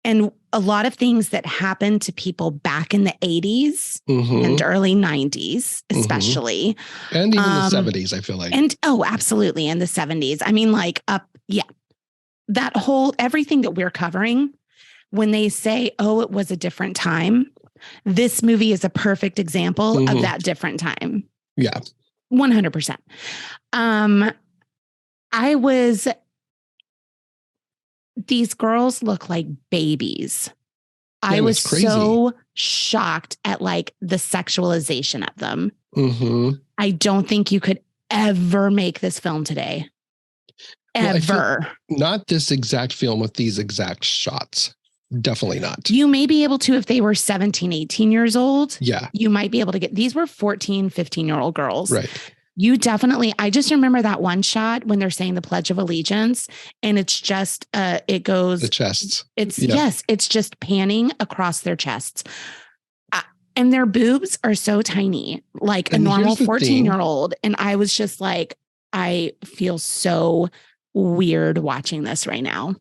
And a lot of things that happened to people back in the 80s and early 90s, especially. And even the 70s, I feel like. And absolutely. And the 70s. I mean, that whole, everything that we're covering, when they say, oh, it was a different time, this movie is a perfect example of that different time. Yeah. 100%. These girls look like babies. I was so shocked at the sexualization of them. I don't think you could ever make this film today. Ever. Not this exact film with these exact shots. Definitely not. You may be able to if they were 17, 18 years old. Yeah. You might be able to these were 14, 15-year-old girls. Right. You definitely, I just remember that one shot when they're saying the Pledge of Allegiance and it's just, it goes. The chests. Yes, it's just panning across their chests. And their boobs are so tiny, like a normal 14-year-old. And I was just like, I feel so weird watching this right now.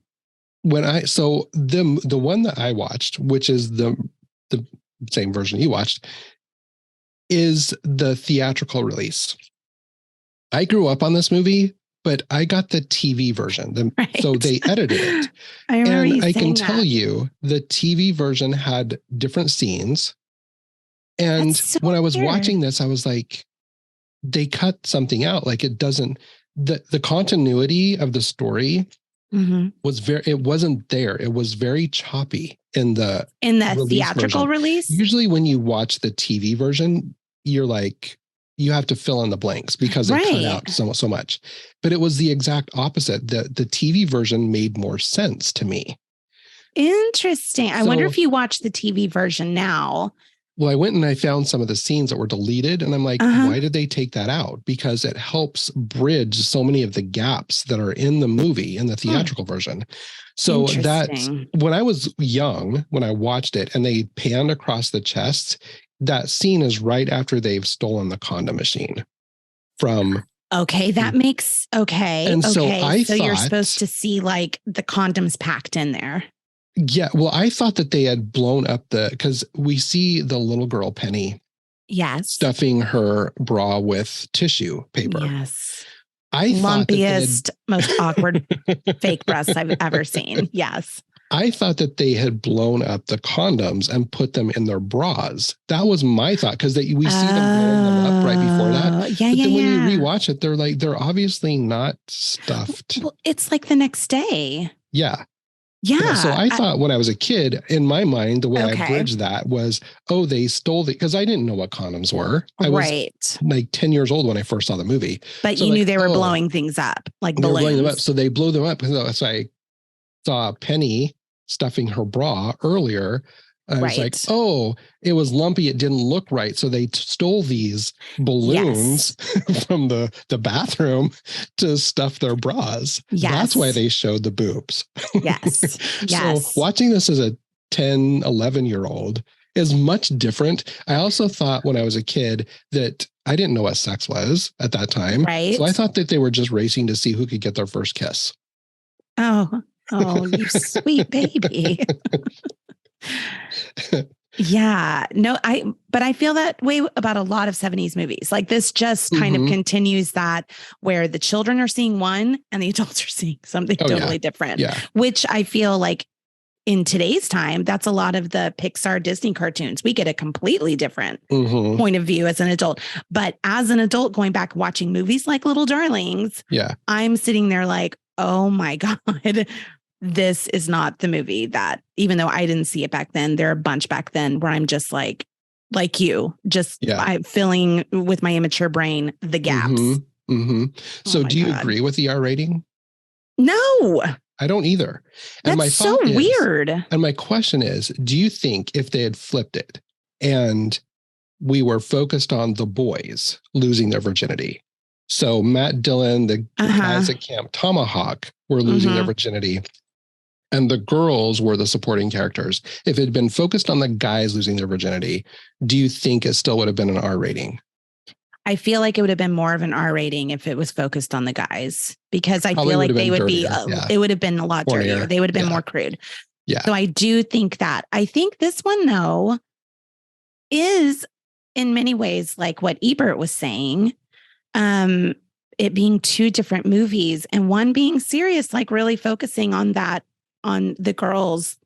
The one that I watched, which is the same version you watched, is the theatrical release. I grew up on this movie but I got the TV version. Right. So they edited it. I remember and you I can saying tell that. you the TV version had different scenes. And So when I was weird. watching this, I was like, they cut something out. Like it doesn't, the continuity of the story it wasn't there. It was very choppy in the theatrical release. Usually when you watch the TV version, you're like, you have to fill in the blanks because they cut out so much. But it was the exact opposite. The TV version made more sense to me. Interesting. I wonder if you watch the TV version now. Well, I went and I found some of the scenes that were deleted, and I'm like, why did they take that out? Because it helps bridge so many of the gaps that are in the movie in the theatrical version. So that when I was young, when I watched it and they panned across the chest, that scene is right after they've stolen the condom machine from. Okay, that makes And so I thought you're supposed to see like the condoms packed in there. Yeah, well, I thought that they had blown up because we see the little girl, Penny, stuffing her bra with tissue paper. Yes. Lumpiest, most awkward fake breasts I've ever seen. Yes. I thought that they had blown up the condoms and put them in their bras. That was my thought, because we see them blowing them up right before that. Yeah, but then when you rewatch it, they're obviously not stuffed. Well, it's like the next day. Yeah. Yeah. So I thought when I was a kid, in my mind, the way I bridged that was, they stole because I didn't know what condoms were. I was like 10 years old when I first saw the movie. But so you knew they were blowing things up, like balloons. They were blowing them up. So they blow them up. So I saw Penny stuffing her bra earlier. I was like, it was lumpy. It didn't look right. So they stole these balloons from the bathroom to stuff their bras. Yes. That's why they showed the boobs. Yes. Yes. So watching this as a 10, 11-year-old is much different. I also thought when I was a kid that I didn't know what sex was at that time. Right. So I thought that they were just racing to see who could get their first kiss. Oh, you sweet baby. Yeah, no, but I feel that way about a lot of 70s movies. Like this just kind of continues that where the children are seeing one and the adults are seeing something totally different, which I feel like in today's time, that's a lot of the Pixar Disney cartoons. We get a completely different point of view as an adult. But as an adult going back watching movies like Little Darlings, I'm sitting there like, oh my God, this is not the movie that, even though I didn't see it back then, there are a bunch back then where I'm just like you, I'm filling with my immature brain the gaps. So do you agree with the R rating? No, I don't either. And that's so weird. And my question is, do you think if they had flipped it and we were focused on the boys losing their virginity? So Matt Dillon, the guys at Camp Tomahawk were losing their virginity, and the girls were the supporting characters. If it had been focused on the guys losing their virginity, do you think it still would have been an R rating? I feel like it would have been more of an R rating if it was focused on the guys, because I feel like they would be, it would have been a lot dirtier. They would have been more crude. Yeah. So I do think that. I think this one, though, is in many ways like what Ebert was saying. It being two different movies and one being serious, like really focusing on that, on the girls,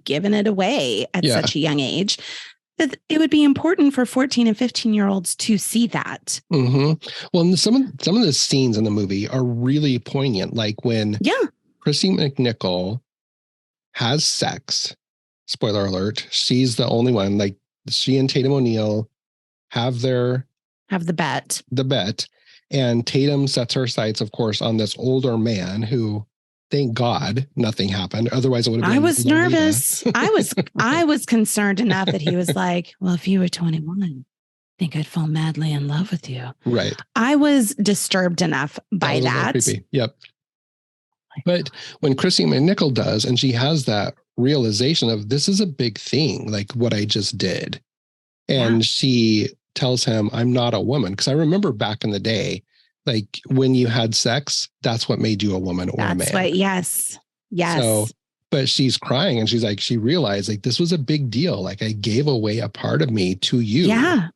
giving it away at such a young age, that it would be important for 14 and 15-year-olds to see that. Well, some of the scenes in the movie are really poignant. Like when Kristy McNichol has sex, spoiler alert, she's the only one, like she and Tatum O'Neil have the bet. And Tatum sets her sights, of course, on this older man who, thank God, nothing happened. Otherwise, it would have been. I was nervous. I was concerned enough that he was like, well, if you were 21, I think I'd fall madly in love with you. Right. I was disturbed enough by that. Creepy. Yep. But when Kristy McNichol does, and she has that realization of this is a big thing, like what I just did. And she tells him, I'm not a woman. Because I remember back in the day, like when you had sex, that's what made you a woman or a man. Yes. So, but she's crying and she's like, she realized like this was a big deal. Like I gave away a part of me to you. Yeah.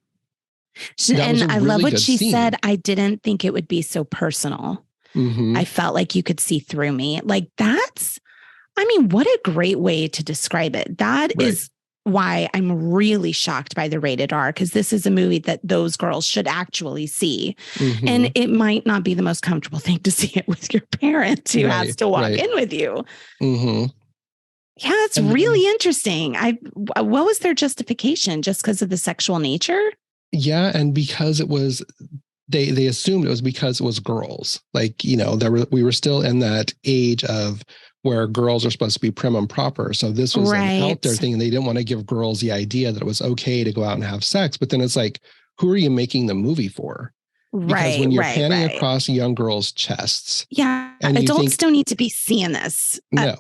And I love what she said. I didn't think it would be so personal. I felt like you could see through me. Like what a great way to describe it. That is why I'm really shocked by the rated R, because this is a movie that those girls should actually see. And it might not be the most comfortable thing to see it with your parent who has to walk in with you. Yeah, it's really interesting. What was their justification? Just because of the sexual nature? Yeah, and because it was, they assumed it was because it was girls. Like, we were still in that age of where girls are supposed to be prim and proper. So this was an out there thing, and they didn't want to give girls the idea that it was okay to go out and have sex. But then it's like, who are you making the movie for? Because when you're panning across young girls' chests. Yeah. And adults don't need to be seeing this. No.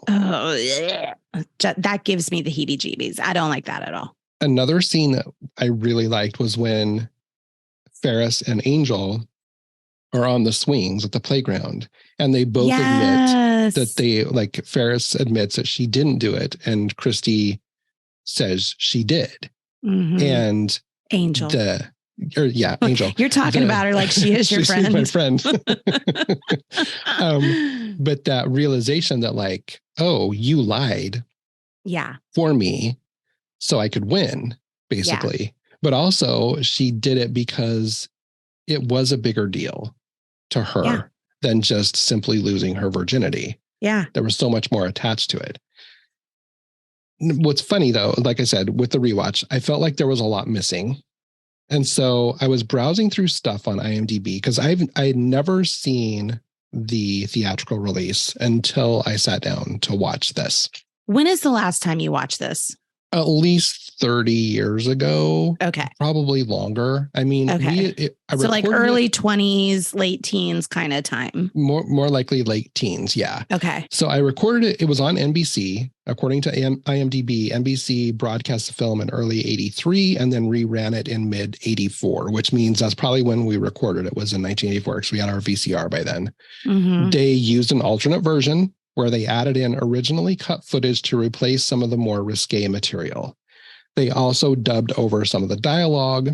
That gives me the heebie-jeebies. I don't like that at all. Another scene that I really liked was when Ferris and Angel are on the swings at the playground, and they both admit that Ferris admits that she didn't do it, and Kristy says she did. And Angel. Angel. You're talking about her like she is your friend. My friend. But that realization that like, oh, you lied for me so I could win, basically. Yeah. But also she did it because it was a bigger deal to her than just simply losing her virginity. Yeah. There was so much more attached to it. What's funny though, like I said, with the rewatch, I felt like there was a lot missing. And so I was browsing through stuff on IMDb because I had never seen the theatrical release until I sat down to watch this. When is the last time you watched this? At least 30 years ago. Okay. Probably longer. I mean, so like early 20s, late teens kind of time. More likely late teens. Yeah. Okay. So I recorded it. It was on NBC. According to IMDb, NBC broadcast the film in early 83 and then reran it in mid 84, which means that's probably when we recorded it, was in 1984 because we had our VCR by then. They used an alternate version where they added in originally cut footage to replace some of the more risque material. They also dubbed over some of the dialogue.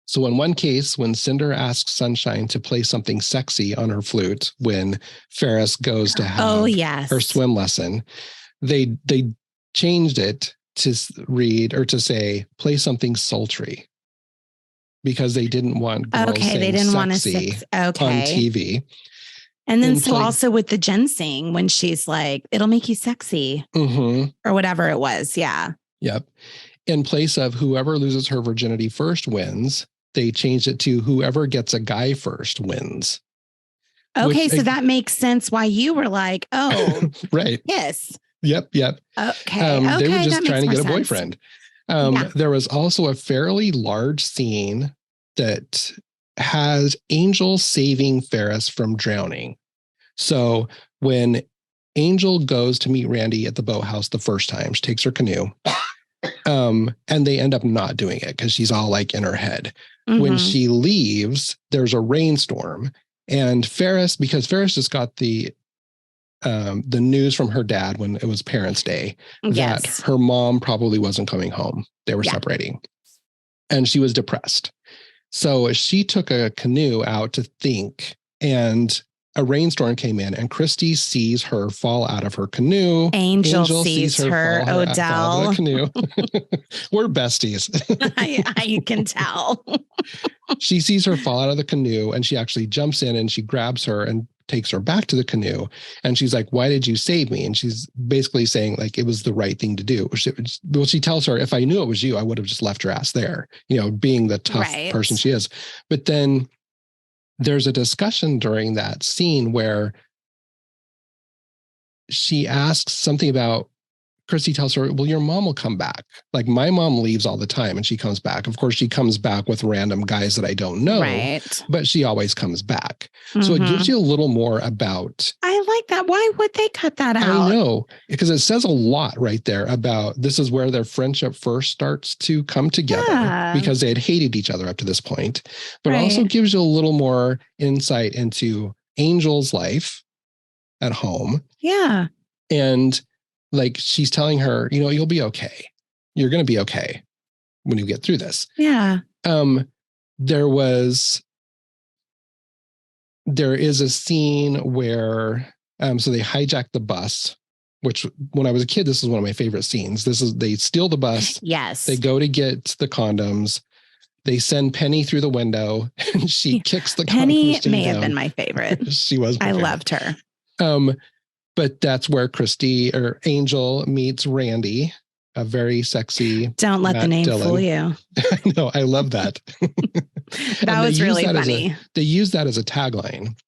So in one case, when Cinder asks Sunshine to play something sexy on her flute when Ferris goes to have her swim lesson, they changed it to read or to say, play something sultry, because they didn't want girls saying sexy on TV. And then also with the ginseng, when she's like, it'll make you sexy or whatever it was. Yeah. Yep. In place of whoever loses her virginity first wins, they changed it to whoever gets a guy first wins. Okay. So that makes sense why you were like, oh, right. Yes. Yep. Okay. They were just trying to get a boyfriend. There was also a fairly large scene that has Angel saving Ferris from drowning. So when Angel goes to meet Randy at the boathouse the first time, she takes her canoe, and they end up not doing it because she's all like in her head. When she leaves, there's a rainstorm, and because Ferris just got the news from her dad when it was Parents' Day that her mom probably wasn't coming home. They were separating, and she was depressed. So she took a canoe out to think, and a rainstorm came in, and Kristy sees her fall out of her canoe. Angel sees her Odell. Out of the canoe. We're besties. I can tell. She sees her fall out of the canoe, and she actually jumps in and she grabs her and takes her back to the canoe. And she's like, why did you save me? And she's basically saying like, it was the right thing to do. She tells her, if I knew it was you, I would have just left your ass there, being the tough person she is. But then there's a discussion during that scene where she asks something about, Kristy tells her, well, your mom will come back. Like, my mom leaves all the time and she comes back. Of course, she comes back with random guys that I don't know, but she always comes back. So it gives you a little more about. I like that. Why would they cut that out? I know, because it says a lot right there about this is where their friendship first starts to come together, because they had hated each other up to this point, but also gives you a little more insight into Angel's life at home. Yeah. And like, she's telling her, you'll be okay. You're going to be okay when you get through this. Yeah. There was there is a scene where, so they hijack the bus, which when I was a kid, this is one of my favorite scenes. They steal the bus. Yes. They go to get the condoms. They send Penny through the window and she kicks the Penny may have been my favorite. She was. I loved her. But that's where Angel meets Randy, a very sexy. Don't let the name fool you. No, I love that. That was really funny. They use that as a tagline.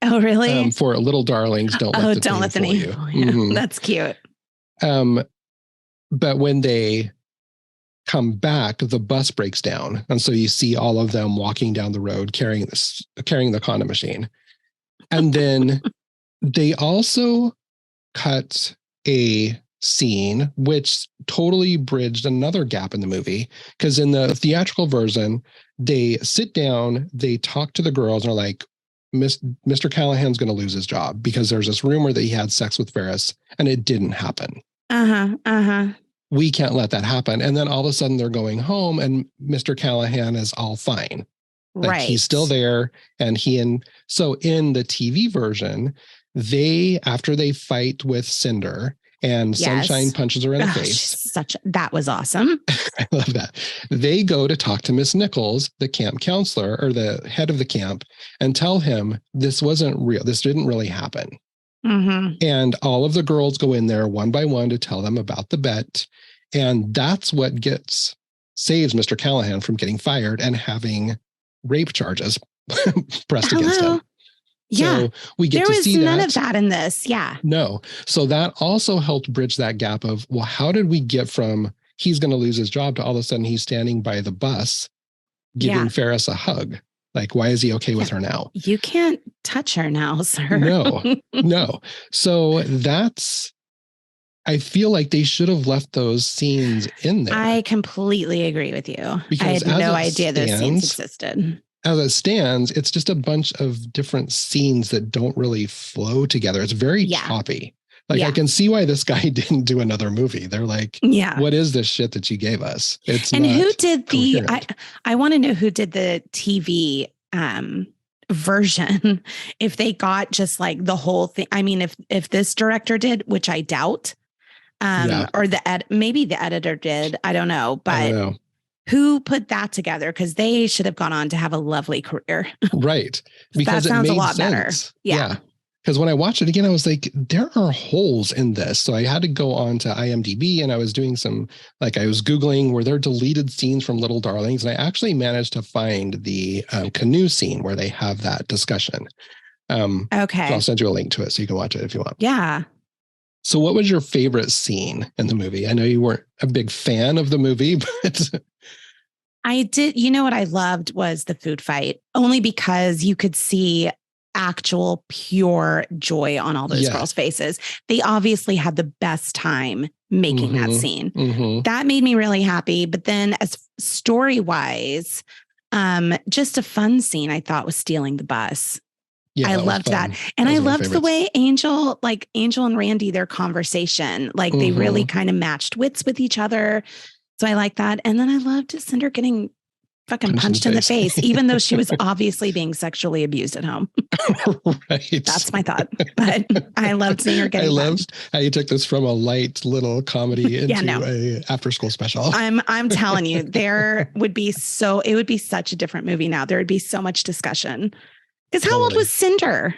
Oh, really? For little darlings, don't let the name fool you. Mm-hmm. That's cute. But when they come back, the bus breaks down. And so you see all of them walking down the road carrying the condom machine. And then they also cut a scene which totally bridged another gap in the movie, because in the theatrical version, they sit down, they talk to the girls and are like, Mr. Callahan's going to lose his job because there's this rumor that he had sex with Ferris and it didn't happen. We can't let that happen. And then all of a sudden they're going home and Mr. Callahan is all fine. Like, right. He's still there. So in the TV version, after they fight with Cinder and Sunshine punches her in the face. That was awesome. I love that. They go to talk to Miss Nichols, the camp counselor or the head of the camp, and tell him this wasn't real. This didn't really happen. Mm-hmm. And all of the girls go in there one by one to tell them about the bet. And that's what saves Mr. Callahan from getting fired and having rape charges pressed against him. Yeah. So we get to see that. There was none of that in this. Yeah. No. So that also helped bridge that gap of, well, how did we get from he's going to lose his job to all of a sudden he's standing by the bus giving Ferris a hug? Like, why is he okay with her now? You can't touch her now, sir. No. So I feel like they should have left those scenes in there. I completely agree with you. Because I had no idea those scenes existed. As it stands, it's just a bunch of different scenes that don't really flow together. It's very choppy. Like, I can see why this guy didn't do another movie. They're like, what is this shit that you gave us? Who did I want to know who did the TV version, if they got just like the whole thing. I mean, if this director did, which I doubt, or maybe the editor did, I don't know, but who put that together? Because they should have gone on to have a lovely career. Right. Because that sounds a lot better. Yeah. Because when I watched it again, I was like, there are holes in this. So I had to go on to IMDb and I was doing I was Googling, were there deleted scenes from Little Darlings? And I actually managed to find the canoe scene where they have that discussion. Okay. So I'll send you a link to it so you can watch it if you want. Yeah. So what was your favorite scene in the movie? I know you weren't a big fan of the movie, but... I did. You know what I loved was the food fight, only because you could see actual pure joy on all those girls' faces. They obviously had the best time making that scene. Mm-hmm. That made me really happy. But then as story-wise, just a fun scene I thought was stealing the bus. Yeah, I loved that. And I loved the way Angel and Randy, their conversation, they really kind of matched wits with each other. So I like that. And then I loved Cinder getting fucking punched in the face, even though she was obviously being sexually abused at home. Right. That's my thought. But I loved seeing her getting punched. How you took this from a light little comedy into a after school special. I'm telling you, it would be such a different movie now. There would be so much discussion. Because how old was Cinder?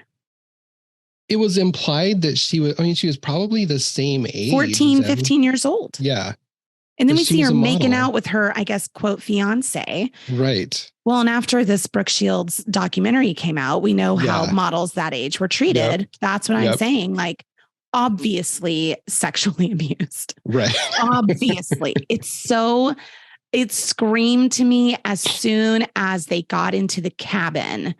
It was implied that she was probably the same age. 14, 15 years old. Yeah. And then we see her making out with her, I guess, quote, fiance. Right. Well, and after this Brooke Shields documentary came out, we know how models that age were treated. Yep. That's what I'm saying. Obviously sexually abused. Right. Obviously. It screamed to me as soon as they got into the cabin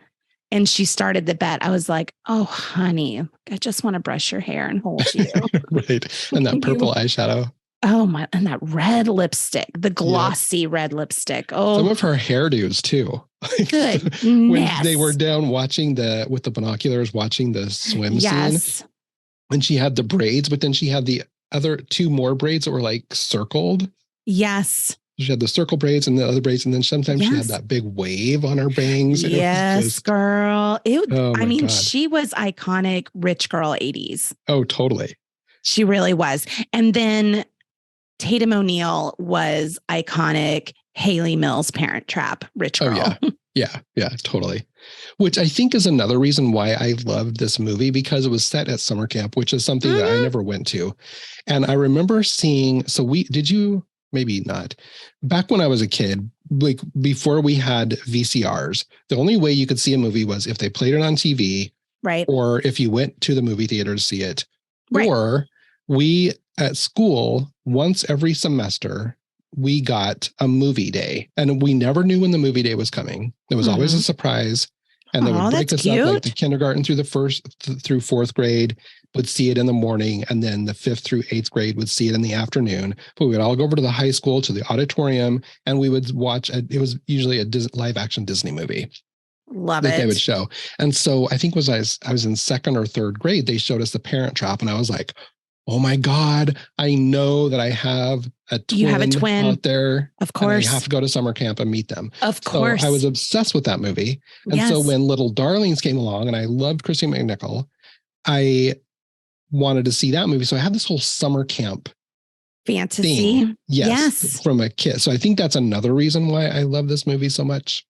and she started the bet. I was like, oh, honey, I just want to brush your hair and hold you. Right. And that purple eyeshadow. Oh my, and that red lipstick, the glossy red lipstick. Oh, some of her hairdos too. Good. When they were down watching with the binoculars, watching the swim scene. When she had the braids, but then she had the other two more braids that were circled. Yes. She had the circle braids and the other braids, and then sometimes she had that big wave on her bangs. And yes, just, girl. oh my God. She was iconic rich girl 80s. Oh, totally. She really was. And then Tatum O'Neil was iconic Haley Mills Parent Trap rich girl. Oh, yeah, totally. Which I think is another reason why I loved this movie, because it was set at summer camp, which is something that I never went to. And I remember seeing, maybe not. Back when I was a kid, like before we had VCRs, the only way you could see a movie was if they played it on TV, right? Or if you went to the movie theater to see it, right. Or we at school, once every semester, we got a movie day, and we never knew when the movie day was coming. It was always a surprise. And they would break us up, like the kindergarten through through fourth grade would see it in the morning, and then the 5th through 8th grade would see it in the afternoon. But we would all go over to the high school, to the auditorium, and we would watch it was usually a live action Disney movie. Love it. They would show. And so I think I was in 2nd or 3rd grade, they showed us The Parent Trap, and I was like, oh my God, I know that I have a twin. You have a twin out there. Of course. I have to go to summer camp and meet them. Of course. So I was obsessed with that movie. And so when Little Darlings came along, and I loved Kristy McNichol, I wanted to see that movie. So I had this whole summer camp fantasy thing. Yes. From a kid. So I think that's another reason why I love this movie so much.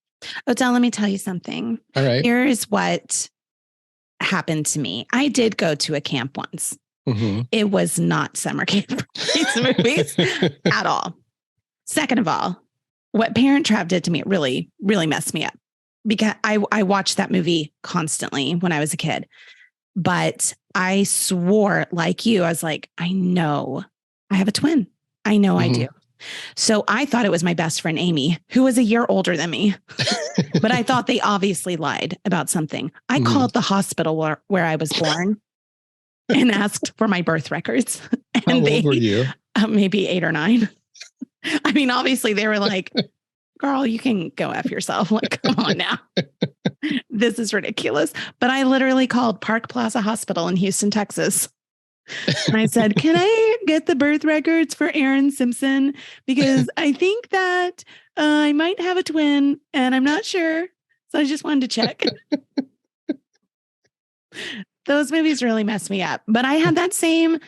Odell, let me tell you something. All right. Here's what happened to me. I did go to a camp once. Mm-hmm. It was not summer camp these movies at all. Second of all, what Parent Trap did to me, it really, really messed me up, because I watched that movie constantly when I was a kid. But I swore, like you, I was like, I know I have a twin. I know I do. So I thought it was my best friend, Amy, who was a year older than me. But I thought they obviously lied about something. I called the hospital where I was born and asked for my birth records. And How old were you? Maybe 8 or 9. I mean, obviously they were like, girl, you can go F yourself. Like, come on now. This is ridiculous. But I literally called Park Plaza Hospital in Houston, Texas. And I said, can I get the birth records for Aaron Simpson? Because I think that I might have a twin and I'm not sure. So I just wanted to check. Those movies really messed me up. But I had that same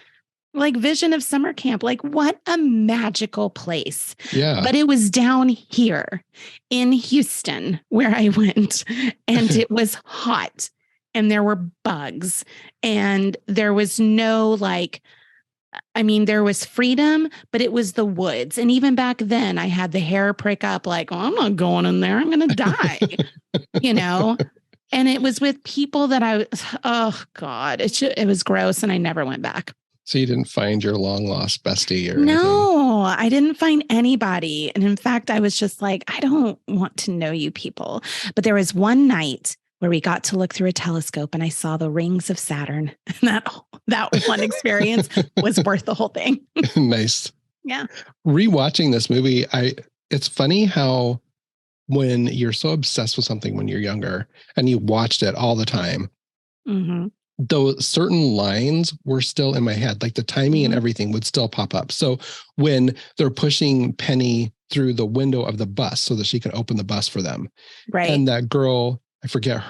vision of summer camp. Like, what a magical place. Yeah. But it was down here in Houston where I went, and it was hot, and there were bugs, and there was no there was freedom, but it was the woods. And even back then I had the hair prick up like, oh, I'm not going in there. I'm going to die, And it was with people that oh God, it was gross. And I never went back. So you didn't find your long lost bestie or No, anything? I didn't find anybody. And in fact, I was just like, I don't want to know you people. But there was one night where we got to look through a telescope and I saw the rings of Saturn. And that one experience was worth the whole thing. Nice. Yeah. Rewatching this movie, it's funny how when you're so obsessed with something when you're younger and you watched it all the time, those certain lines were still in my head, like the timing and everything would still pop up. So when they're pushing Penny through the window of the bus so that she can open the bus for them. Right. And that girl, I forget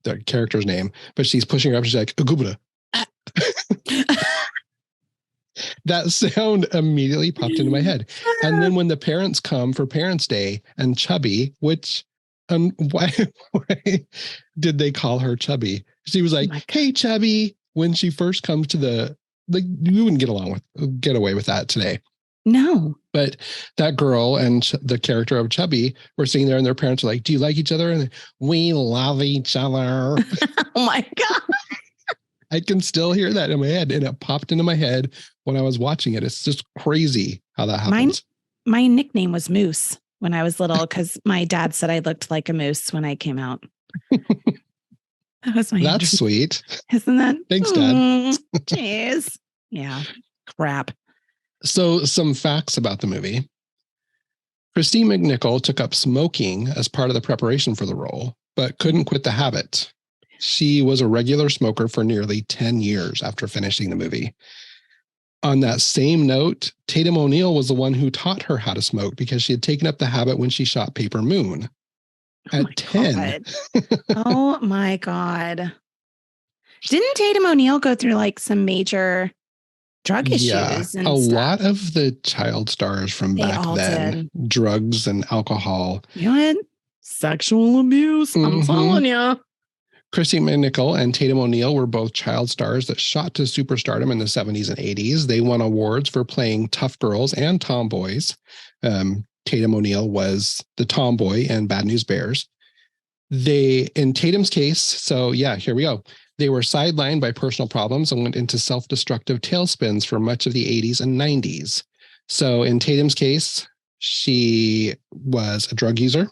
the character's name, but she's pushing her up. She's like, Agubra. That sound immediately popped into my head. And then when the parents come for Parents' Day and Chubby, which why did they call her Chubby? She was like, hey, Chubby, when she first comes to you wouldn't get away with that today. No. But that girl and the character of Chubby were sitting there and their parents were like, do you like each other? And we love each other. Oh my God. I can still hear that in my head, and it popped into my head when I was watching it. It's just crazy how that happens. My nickname was Moose when I was little because my dad said I looked like a moose when I came out. That was my That's sweet. Isn't that? Thanks, Dad. Jeez. Yeah. Crap. So some facts about the movie. Kristy McNichol took up smoking as part of the preparation for the role, but couldn't quit the habit. She was a regular smoker for nearly 10 years after finishing the movie. On that same note, Tatum O'Neil was the one who taught her how to smoke because she had taken up the habit when she shot Paper Moon at 10. Oh my God. Didn't Tatum O'Neil go through like some major drug issues? And a stuff? lot of the child stars from back then, drugs and alcohol. You know what? Sexual abuse. I'm telling you. Kristy McNichol and Tatum O'Neil were both child stars that shot to superstardom in the 70s and 80s. They won awards for playing tough girls and tomboys. Tatum O'Neil was the tomboy in Bad News Bears. In Tatum's case, so yeah, here we go. They were sidelined by personal problems and went into self-destructive tailspins for much of the 80s and 90s. So in Tatum's case, she was a drug user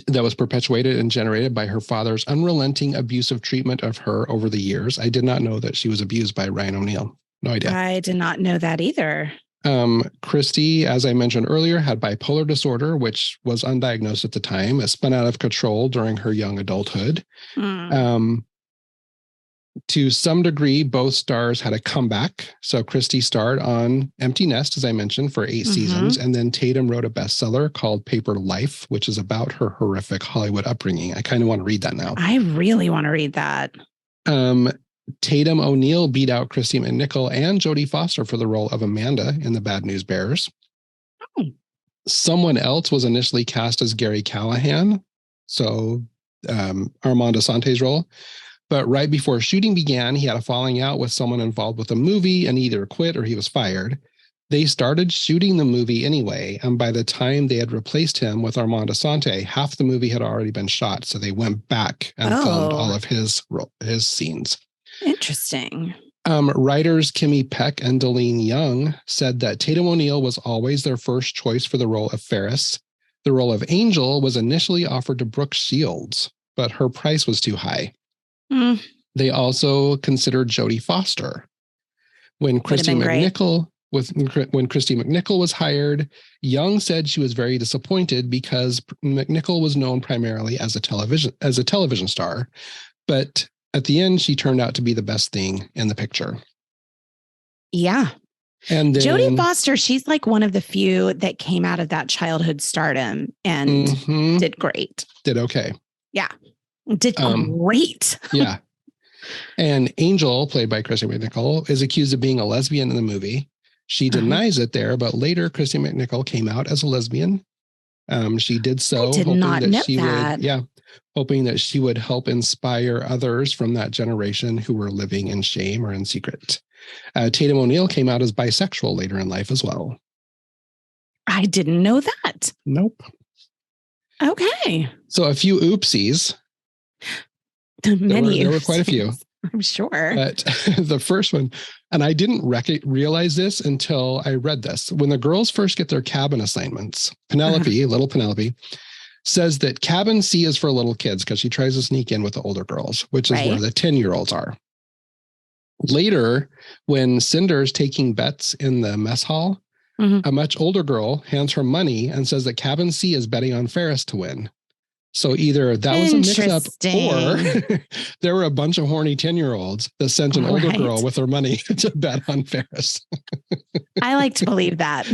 that was perpetuated and generated by her father's unrelenting abusive treatment of her over the years. I did not know that she was abused by Ryan O'Neil. No idea. I did not know that either. Kristy, as I mentioned earlier, had bipolar disorder, which was undiagnosed at the time. It spun out of control during her young adulthood. To some degree, both stars had a comeback. So Kristy starred on Empty Nest, as I mentioned, for 8 seasons. And then Tatum wrote a bestseller called Paper Life, which is about her horrific Hollywood upbringing. I kind of want to read that now. I really want to read that. Tatum O'Neil beat out Kristy McNichol and Jodie Foster for the role of Amanda in the Bad News Bears. Someone else was initially cast as Gary Callahan, so Armand Asante's role. But right before shooting began, he had a falling out with someone involved with the movie and either quit or he was fired. They started shooting the movie anyway, and by the time they had replaced him with Armand Asante, half the movie had already been shot, so they went back and filmed all of his scenes. Interesting. Writers Kimmy Peck and Deline Young said that Tatum O'Neil was always their first choice for the role of Ferris. The role of Angel was initially offered to Brooke Shields, but her price was too high. They also considered Jodie Foster. When Kristy McNichol was hired, Young said she was very disappointed because McNichol was known primarily as a television star, but at the end she turned out to be the best thing in the picture. Yeah. And then, Jodie Foster, she's like one of the few that came out of that childhood stardom and did great. Did okay. Yeah. Did great. Yeah. And Angel, played by Kristy McNichol, is accused of being a lesbian in the movie. She denies it there, but later Kristy McNichol came out as a lesbian. She did so, hoping that she would help inspire others from that generation who were living in shame or in secret. Tatum O'Neil came out as bisexual later in life as well. I didn't know that. Nope. Okay. So a few oopsies. There were quite a few. I'm sure. But the first one, and I didn't realize this until I read this. When the girls first get their cabin assignments, little Penelope, says that cabin C is for little kids because she tries to sneak in with the older girls, which is where the 10-year-olds are. Later, when Cinder's taking bets in the mess hall, a much older girl hands her money and says that cabin C is betting on Ferris to win. So either that was a mix-up or there were a bunch of horny 10-year-olds that sent an older girl with their money to bet on Ferris. I like to believe that.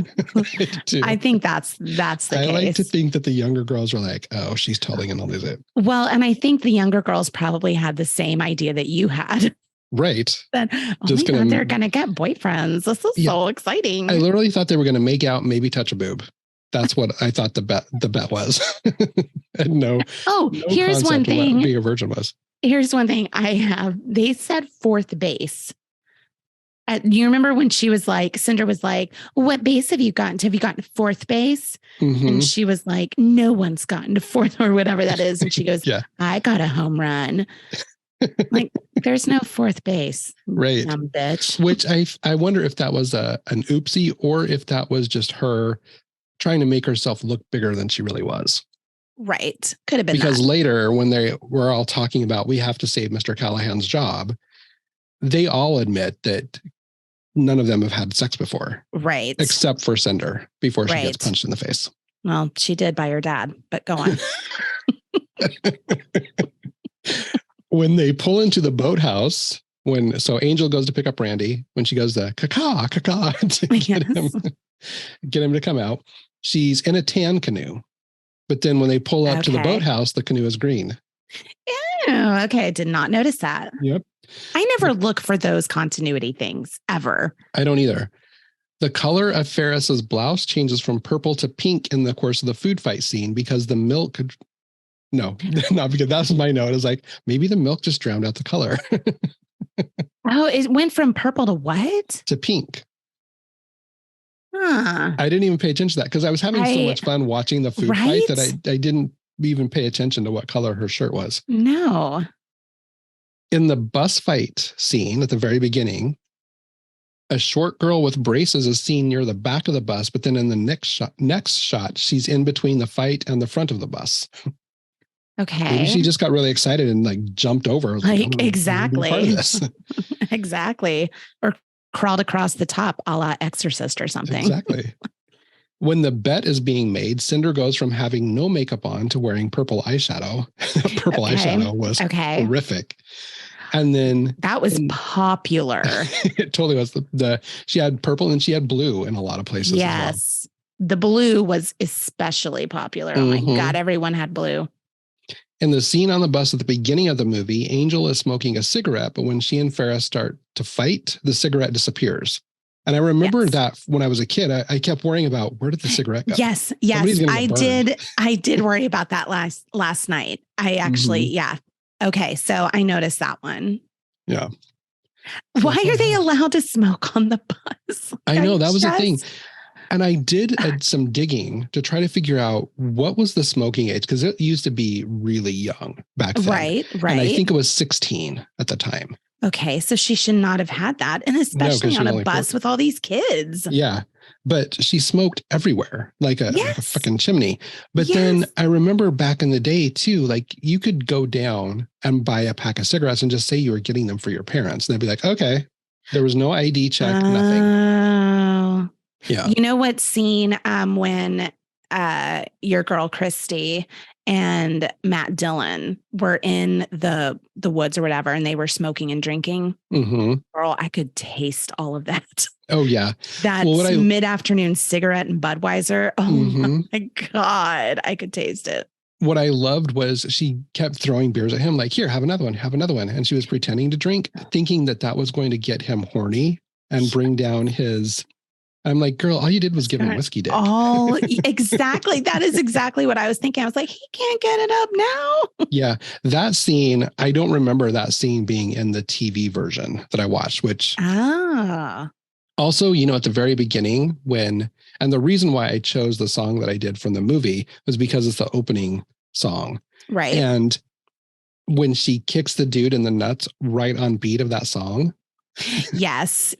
I think that's the case. I like to think that the younger girls were like, oh, she's totally going to lose it. Well, and I think the younger girls probably had the same idea that you had. Right. That they're going to get boyfriends. This is so exciting. I literally thought they were going to make out, maybe touch a boob. That's what I thought the bet was. And no here's one thing. Being a virgin was. Here's one thing I have. They said fourth base. You remember when she was like, Cinder was like, what base have you gotten to? Have you gotten fourth base? And she was like, no one's gotten to fourth or whatever that is. And she goes, I got a home run. Like, there's no fourth base. Right. Dumb bitch. Which I wonder if that was an oopsie or if that was just her trying to make herself look bigger than she really was. Right. Could have been because later when they were all talking about, we have to save Mr. Callahan's job, they all admit that none of them have had sex before. Right. Except for Cinder before she gets punched in the face. Well, she did by her dad, but go on. When they pull into the boathouse, So Angel goes to pick up Randy when she goes to caca to get him to come out. She's in a tan canoe, but then when they pull up to the boathouse, the canoe is green. Oh, okay. I did not notice that. Yep. I never look for those continuity things ever. I don't either. The color of Ferris's blouse changes from purple to pink in the course of the food fight scene because the milk. No, not because that's my note. It's like maybe the milk just drowned out the color. Oh, it went from purple to what? To pink. Huh. I didn't even pay attention to that because I was having so much fun watching the food fight that I didn't even pay attention to what color her shirt was. No. In the bus fight scene at the very beginning, a short girl with braces is seen near the back of the bus, but then in the next shot, she's in between the fight and the front of the bus. Okay. Maybe she just got really excited and like jumped over. Exactly. Part of this. Exactly. Or crawled across the top a la Exorcist or something. Exactly. When the bet is being made, Cinder goes from having no makeup on to wearing purple eyeshadow. Purple eyeshadow was horrific. And then that was popular. It totally was. She had purple and she had blue in a lot of places. Yes. As well. The blue was especially popular. Oh my God. Everyone had blue. In the scene on the bus at the beginning of the movie, Angel is smoking a cigarette, but when she and Ferris start to fight, the cigarette disappears. And I remember that when I was a kid, I kept worrying about where did the cigarette go? Yes. I did worry about that last night. I actually, Okay. So I noticed that one. Yeah. Why are they allowed to smoke on the bus? I know that was the thing. And I did some digging to try to figure out what was the smoking age, because it used to be really young back then. Right. And I think it was 16 at the time. Okay. So she should not have had that. And especially on a bus with all these kids. Yeah. But she smoked everywhere, like a fucking chimney. But then I remember back in the day too, like you could go down and buy a pack of cigarettes and just say you were getting them for your parents. And they'd be like, okay, there was no ID check, nothing. Yeah. You know what scene when your girl Kristy and Matt Dillon were in the woods or whatever, and they were smoking and drinking? Girl, I could taste all of that. Oh, yeah. That mid-afternoon cigarette and Budweiser. Oh, my God. I could taste it. What I loved was she kept throwing beers at him like, here, have another one, have another one. And she was pretending to drink, thinking that was going to get him horny and bring down his... I'm like, girl, all you did was give him whiskey dick. Oh, exactly. That is exactly what I was thinking. I was like, he can't get it up now. Yeah. That scene, I don't remember that scene being in the TV version that I watched, which... Also, at the very beginning and the reason why I chose the song that I did from the movie was because it's the opening song. Right. And when she kicks the dude in the nuts right on beat of that song. Yes.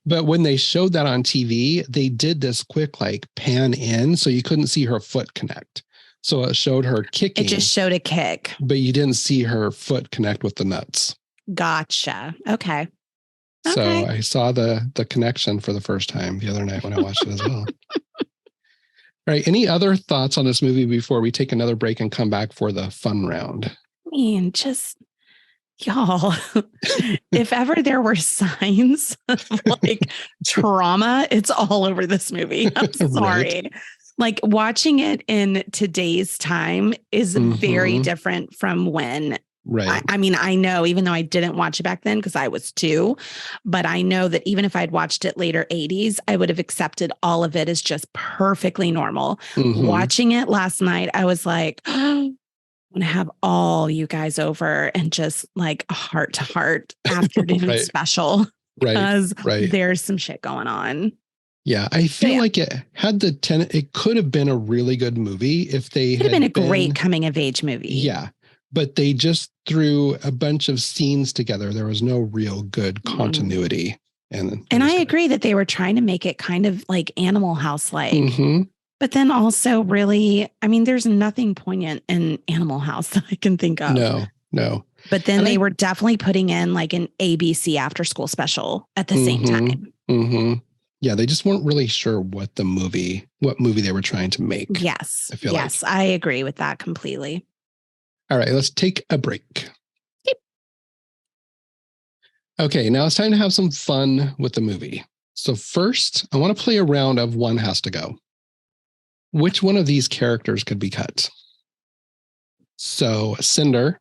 But when they showed that on TV, they did this quick pan in so you couldn't see her foot connect. So it showed her kicking. It just showed a kick. But you didn't see her foot connect with the nuts. Gotcha. Okay. So I saw the connection for the first time the other night when I watched it as well. All right. Any other thoughts on this movie before we take another break and come back for the fun round? I mean, just y'all, if ever there were signs of trauma, it's all over this movie. I'm sorry. Right. Watching it in today's time is very different from when. Right. I mean, I know, even though I didn't watch it back then because I was 2, but I know that even if I'd watched it later 80s, I would have accepted all of it as just perfectly normal. Watching it last night, I was like, I'm going to have all you guys over and just a heart to heart afternoon special because there's some shit going on. Yeah, I feel like it had it could have been a really good movie if they could have been a great coming of age movie. Yeah. But they just threw a bunch of scenes together. There was no real good continuity. And I agree that they were trying to make it kind of like Animal House-like. But then also really, I mean, there's nothing poignant in Animal House that I can think of. No. But then they were definitely putting in an ABC after school special at the same time. Yeah, they just weren't really sure what movie they were trying to make. Yes. I agree with that completely. All right, let's take a break. Okay, now it's time to have some fun with the movie. So first, I want to play a round of one has to go. Which one of these characters could be cut? So Cinder,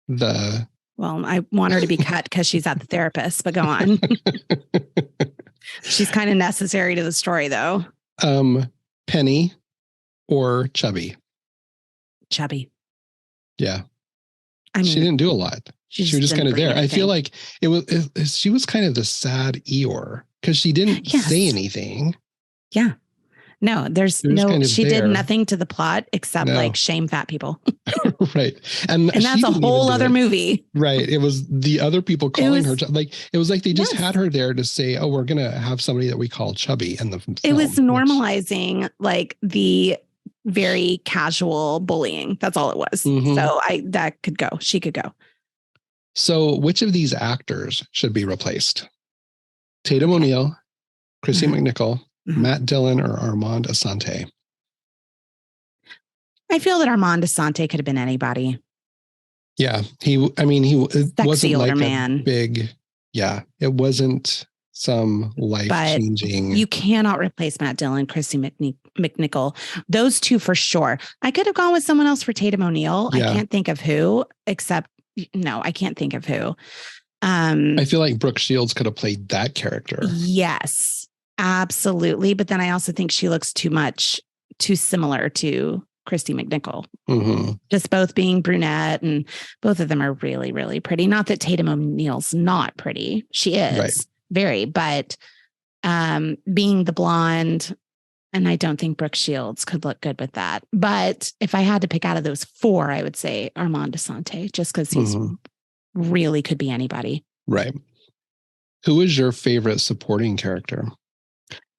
the... Well, I want her to be cut because she's at the therapist, but go on. She's kind of necessary to the story, though. Penny or Chubby? Chubby. Yeah. I mean, she didn't do a lot. She was just kind of there. Anything. I feel like she was kind of the sad Eeyore because she didn't say anything. Yeah. No, she did nothing to the plot except like shame fat people. Right. And that's a whole other movie. Right. It was the other people calling her like, it was like they just had her there to say, oh, we're going to have somebody that we call Chubby in the film. It was normalizing like the very casual bullying. That's all it was. Mm-hmm. So that could go. She could go. So which of these actors should be replaced? Tatum O'Neil, Kristy McNichol, Matt Dillon, or Armand Assante? I feel that Armand Assante could have been anybody. Yeah. He wasn't like man. A big, it wasn't some life-changing. You cannot replace Matt Dillon, Kristy McNichol. Those two for sure. I could have gone with someone else for Tatum O'Neil. Yeah. I can't think of who, I can't think of who. I feel like Brooke Shields could have played that character. Yes, absolutely. But then I also think she looks too similar to Kristy McNichol. Mm-hmm. Just both being brunette, and both of them are really, really pretty. Not that Tatum O'Neil's not pretty. She is very, but being the blonde, and I don't think Brooke Shields could look good with that. But if I had to pick out of those four, I would say Armand Assante, just because he's really could be anybody. Right. Who is your favorite supporting character?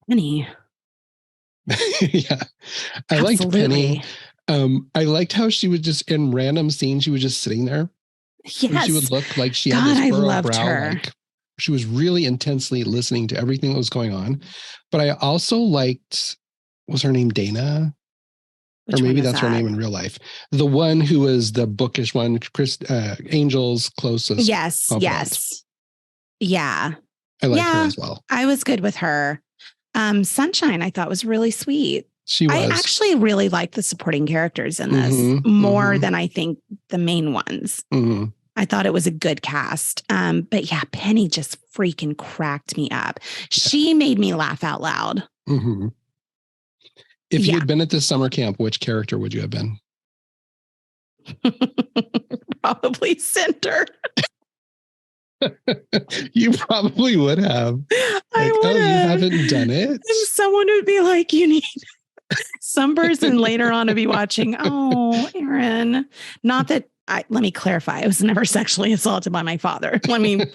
Penny. Yeah. I liked Penny. I liked how she was just in random scenes. She was just sitting there. Yes. She would look like she had this furrowed brow. Like she was really intensely listening to everything that was going on. But I also liked, was her name Dana? Or maybe that's her name in real life. The one who was the bookish one, Angel's closest. Yes. confidant. Yes. Yeah. I liked her as well. I was good with her. Sunshine, I thought was really sweet. She was. I actually really liked the supporting characters in this more than I think the main ones. Mm-hmm. I thought it was a good cast. But yeah, Penny just freaking cracked me up. Yeah. She made me laugh out loud. Mm-hmm. If you had been at this summer camp, which character would you have been? Probably Cinder. You probably would have. I would you haven't done it? And someone would be like, you need some person later on to be watching. Oh, Aaron. Not that let me clarify. I was never sexually assaulted by my father. Let me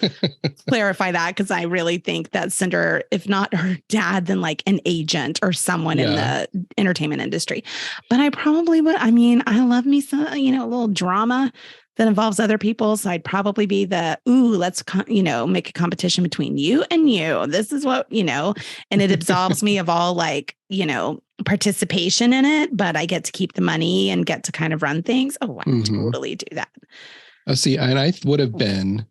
clarify that, because I really think that Cinder, if not her dad, then like an agent or someone in the entertainment industry. But I probably would. I mean, I love me some, a little drama that involves other people. So I'd probably be let's, make a competition between you and you. This is what, and it absolves me of all participation in it, but I get to keep the money and get to kind of run things. Oh, I would totally do that. Oh, see, and I would have been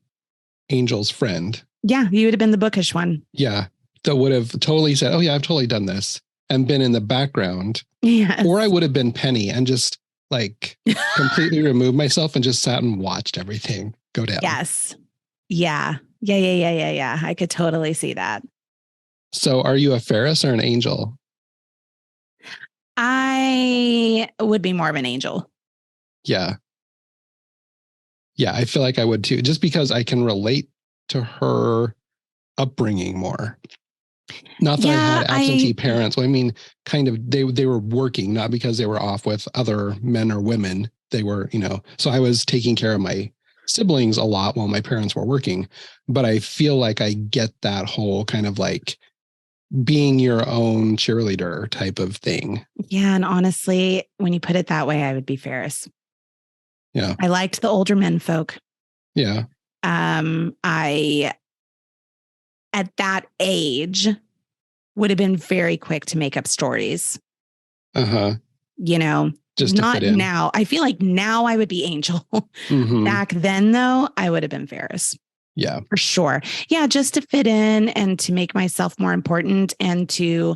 Angel's friend. Yeah, you would have been the bookish one. Yeah, that would have totally said, oh yeah, I've totally done this, and been in the background. Yes. Or I would have been Penny and just completely removed myself and just sat and watched everything go down. Yes. Yeah. Yeah. I could totally see that. So are you a Ferris or an Angel? I would be more of an Angel. Yeah. Yeah, I feel like I would too, just because I can relate to her upbringing more. Not that I had absentee parents. Well, I mean, kind of, they were working, not because they were off with other men or women. They were, so I was taking care of my siblings a lot while my parents were working. But I feel like I get that whole kind of like being your own cheerleader type of thing. Yeah. And honestly, when you put it that way, I would be Ferris. Yeah. I liked the older men folk. Yeah. I, at that age, would have been very quick to make up stories. Just to not fit in. Now. I feel like now I would be Angel. Back then, though, I would have been Ferris. Yeah. For sure. Yeah. Just to fit in and to make myself more important and to,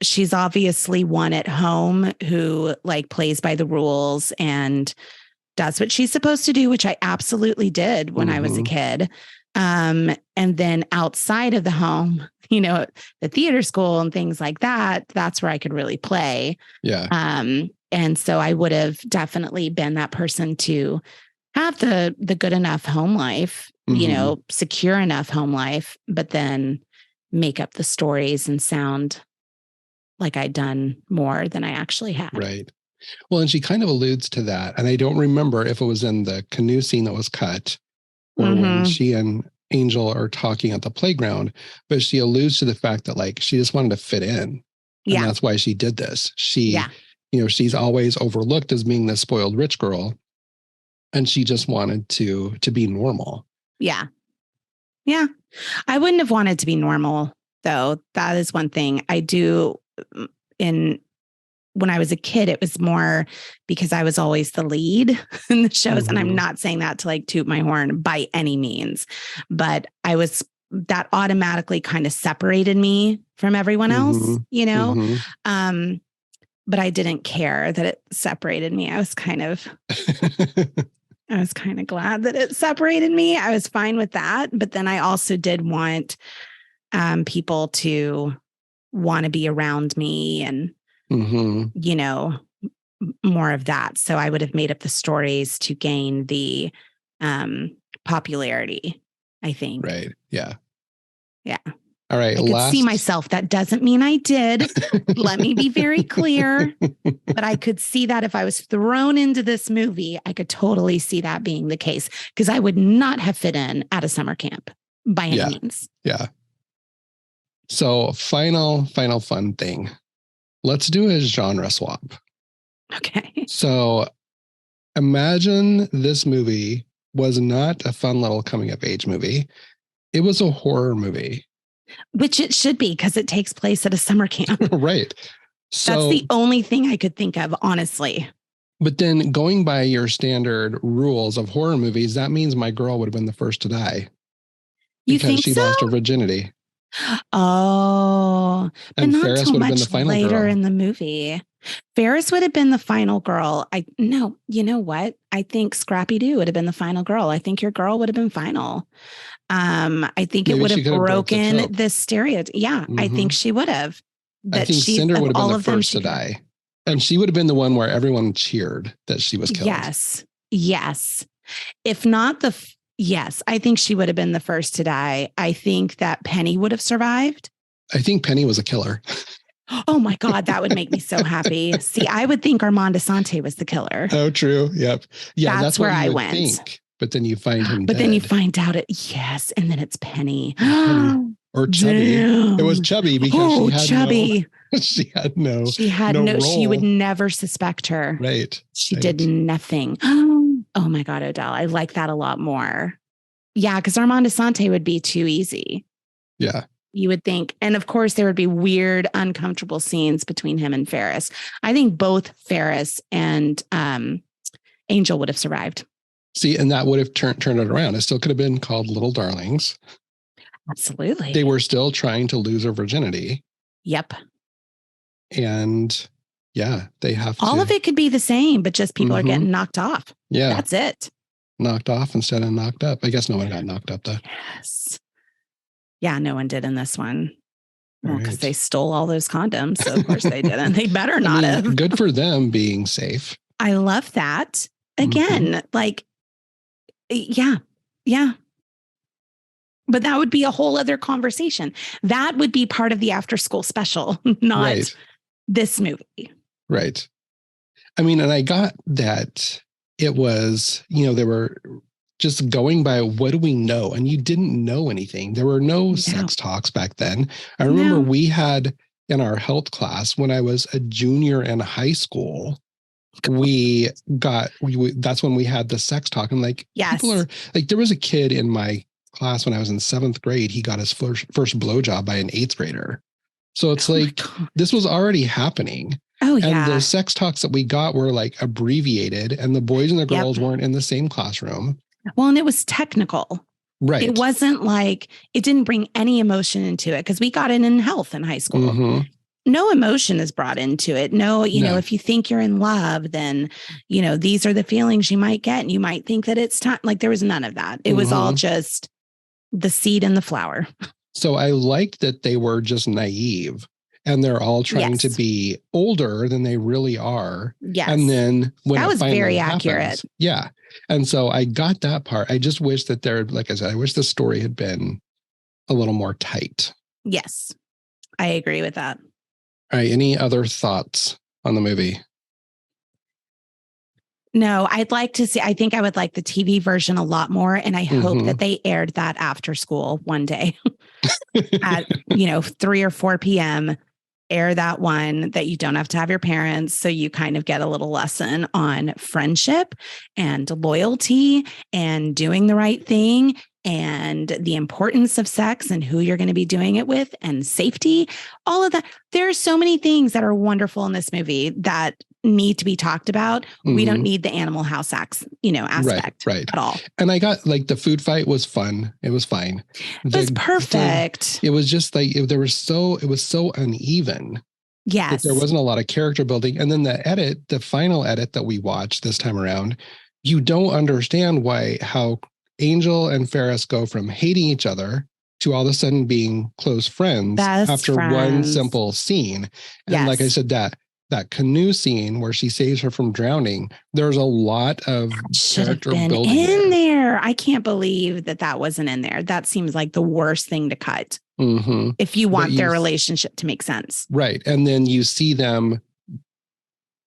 she's obviously one at home who like plays by the rules and does what she's supposed to do, which I absolutely did when I was a kid. And then outside of the home, you know, the theater school and things like that, that's where I could really play. Yeah. And so I would have definitely been that person to have the good enough home life, you know, secure enough home life, but then make up the stories and sound like I'd done more than I actually had. Right. Well, and she kind of alludes to that. And I don't remember if it was in the canoe scene that was cut or when she and Angel are talking at the playground, but she alludes to the fact that like she just wanted to fit in. And that's why she did this. She, you know, she's always overlooked as being the spoiled rich girl. And she just wanted to be normal. Yeah. Yeah. I wouldn't have wanted to be normal, though. That is one thing I do when I was a kid, it was more because I was always the lead in the shows. And I'm not saying that to like toot my horn by any means, but that automatically kind of separated me from everyone else, you know? But I didn't care that it separated me. I was kind of glad that it separated me. I was fine with that. But then I also did want people to want to be around me and, you know, more of that. So I would have made up the stories to gain the popularity, I think. Right. Yeah. Yeah. All right. I could see myself. That doesn't mean I did. Let me be very clear. But I could see that if I was thrown into this movie, I could totally see that being the case because I would not have fit in at a summer camp by any means. Yeah. So final fun thing. Let's do a genre swap. Okay. So imagine this movie was not a fun little coming of age movie. It was a horror movie. Which it should be because it takes place at a summer camp. Right. So that's the only thing I could think of, honestly. But then going by your standard rules of horror movies, that means my girl would have been the first to die. You think she lost her virginity. Oh, and but not Ferris too would have been much the final later girl. in the movie. Ferris would have been the final girl. No, you know what? I think Scrappy Doo would have been the final girl. I think your girl would have been final. I think it would have broken the stereotype. Yeah, I think she would have. I think Cinder would have been the first to die. And she would have been the one where everyone cheered that she was killed. Yes. If not yes, I think she would have been the first to die. I think that Penny would have survived. I think Penny was a killer. Oh my God, that would make me so happy. See, I would think Armand Asante was the killer. Oh, true. Yep. Yeah, that's where I went. Think, but then you find him But dead. then you find out yes, and then it's Penny. Or Chubby. Damn. It was Chubby because she had no role. She would never suspect her. Right. She did nothing. Oh my God, Odell. I like that a lot more. Yeah, because Armand Asante would be too easy. Yeah. You would think. And of course, there would be weird, uncomfortable scenes between him and Ferris. I think both Ferris and Angel would have survived. See, and that would have turned it around. It still could have been called Little Darlings. Absolutely. They were still trying to lose her virginity. Yep. And yeah, they have all of it could be the same, but just people are getting knocked off. Yeah. That's it. Knocked off instead of knocked up. I guess no one got knocked up though. Yes. Yeah, no one did in this one. Well, because they stole all those condoms. So of course they didn't. They better not have. Good for them being safe. I love that. Again, yeah. But that would be a whole other conversation. That would be part of the after school special, not this movie. Right. I mean, and I got that it was, they were just going by what do we know? And you didn't know anything. There were no sex talks back then. I remember we had in our health class when I was a junior in high school, that's when we had the sex talk. And people are like, there was a kid in my class when I was in 7th grade. He got his first blowjob by an 8th grader. So it's this was already happening. Oh, yeah. And the sex talks that we got were abbreviated and the boys and the girls weren't in the same classroom. Well, and it was technical. Right. It wasn't like, it didn't bring any emotion into it because we got it in health in high school. Mm-hmm. No emotion is brought into it. No, know, if you think you're in love, then, these are the feelings you might get. And you might think that it's time. Like there was none of that. It was all just the seed and the flower. So I liked that they were just naive and they're all trying to be older than they really are. Yes. And then when that was very accurate. Happens, yeah. And so I got that part. I just wish that like I said, I wish the story had been a little more tight. Yes. I agree with that. All right. Any other thoughts on the movie? No, I'd like to see, I think I would like the TV version a lot more. And I hope that they aired that after school one day at, 3 or 4 p.m. Air that one that you don't have to have your parents. So you kind of get a little lesson on friendship and loyalty and doing the right thing and the importance of sex and who you're going to be doing it with and safety, all of that. There are so many things that are wonderful in this movie that need to be talked about. We don't need the Animal House aspect at all. And I got like the food fight was fun. It was fine. It was perfect. It was just like, it was so uneven. Yes. There wasn't a lot of character building. And then the final edit that we watched this time around, you don't understand how Angel and Ferris go from hating each other to all of a sudden being close friends one simple scene. And like I said, that canoe scene where she saves her from drowning, there's a lot of character building in there. I can't believe that wasn't in there. That seems like the worst thing to cut if you want their relationship to make sense. Right. And then you see them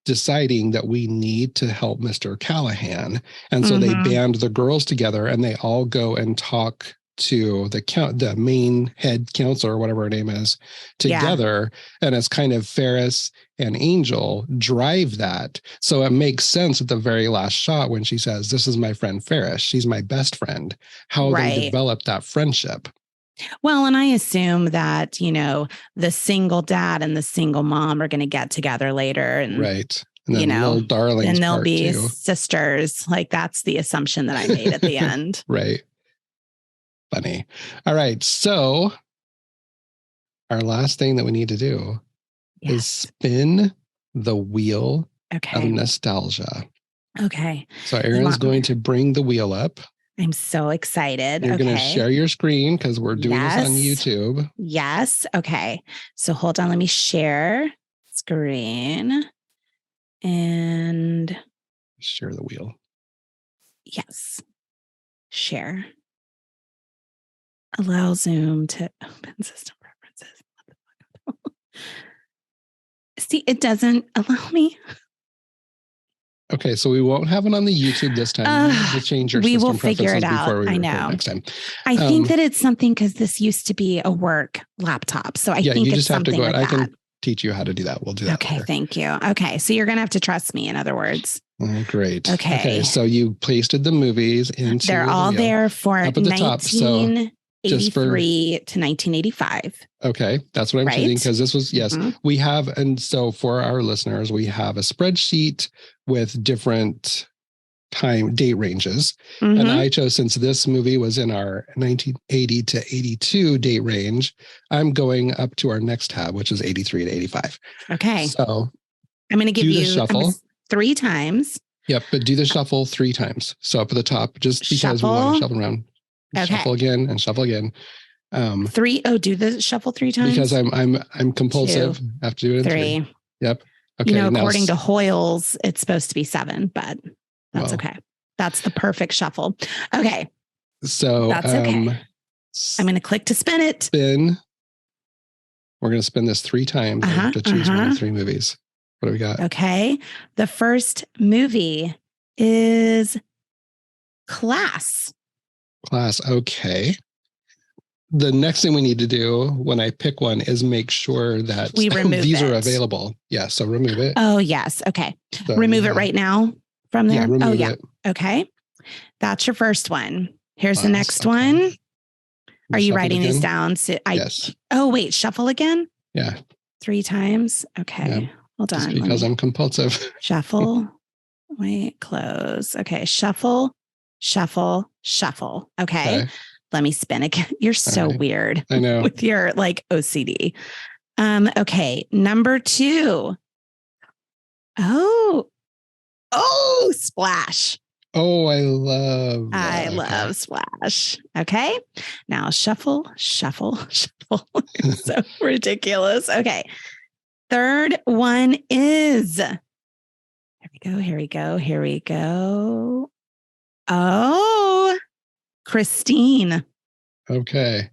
deciding that we need to help Mr. Callahan. And so they band the girls together and they all go and talk to the main head counselor, whatever her name is, together. Yeah. And it's kind of Ferris and Angel drive that. So it makes sense at the very last shot when she says, "This is my friend Ferris. She's my best friend," how they develop that friendship. Well, and I assume that, the single dad and the single mom are going to get together later. And, right. And then little darlings. And they'll be sisters. Like that's the assumption that I made at the end. Right. Funny. All right. So our last thing that we need to do is spin the wheel of nostalgia. Okay. So Erin's going to bring the wheel up. I'm so excited. You're going to share your screen because we're doing this on YouTube. Yes. Okay. So hold on. Let me share screen and share the wheel. Yes. Share. Allow Zoom to open system preferences. See, it doesn't allow me. Okay, so we won't have it on the YouTube this time. We'll change your system preferences. We will figure it out. I know. Next time. I think that it's something because this used to be a work laptop. So I think it's something like that. I can teach you how to do that. We'll do that. Okay, thank you. Okay, so you're going to have to trust me, in other words. Great. Okay, so you pasted the movies into They're all there for 1983 to 1985. Okay, that's what I'm choosing because this was, we have, and so for our listeners, we have a spreadsheet with different date ranges. And I chose, since this movie was in our 1980 to 82 date range, I'm going up to our next tab, which is 83 to 85. Okay. So I'm going to give you shuffle 3 times. Yep, but do the shuffle 3 times. So up at the top, just because we want to shuffle around. Shuffle again and shuffle again. 3. Oh, do the shuffle 3 times? Because I'm compulsive. 2, I have to do it in 3. Yep. Okay. According to Hoyle's, it's supposed to be 7, but that's okay. That's the perfect shuffle. Okay. So that's okay. I'm going to click to spin it. Spin. We're going to spin this 3 times to choose one of the 3 movies. What do we got? Okay. The first movie is Class. Okay. The next thing we need to do when I pick one is make sure that these are available. Yeah. So remove it. Oh, yes. Okay. So, remove it right now from there. Yeah, remove it. Okay. That's your first one. Here's the next one. Are you writing these down? So yes. Oh, wait. Shuffle again? Yeah. 3 times. Okay. Yeah. Hold on. Just because I'm compulsive. Shuffle. Wait, close. Okay. Shuffle shuffle, shuffle. Okay. Let me spin again. You're so weird. I know. With your like OCD. Okay. Number 2. Oh, Splash. Oh, I love Splash. Okay. Now shuffle, shuffle, shuffle. So ridiculous. Okay. Third one is, here we go. Oh, Christine. Okay.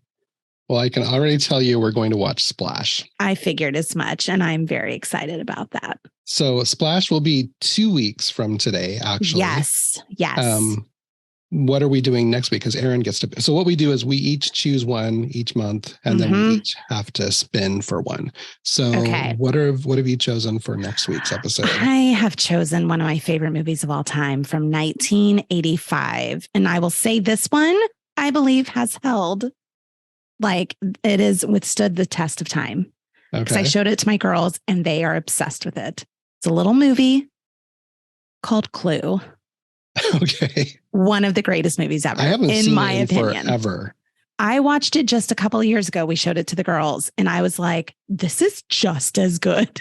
Well, I can already tell you we're going to watch Splash. I figured as much, and I'm very excited about that. So Splash will be 2 weeks from today, actually. Yes. What are we doing next week? Because Aaron gets to. So what we do is we each choose one each month, and then we each have to spin for one. So what have you chosen for next week's episode? I have chosen one of my favorite movies of all time from 1985, and I will say this one I believe has held. Like it has withstood the test of time. Because I showed it to my girls and they are obsessed with it. It's a little movie called Clue. Okay. One of the greatest movies ever. I haven't seen in my it in opinion. forever. I watched it just a couple of years ago. We showed it to the girls and I was like, this is just as good.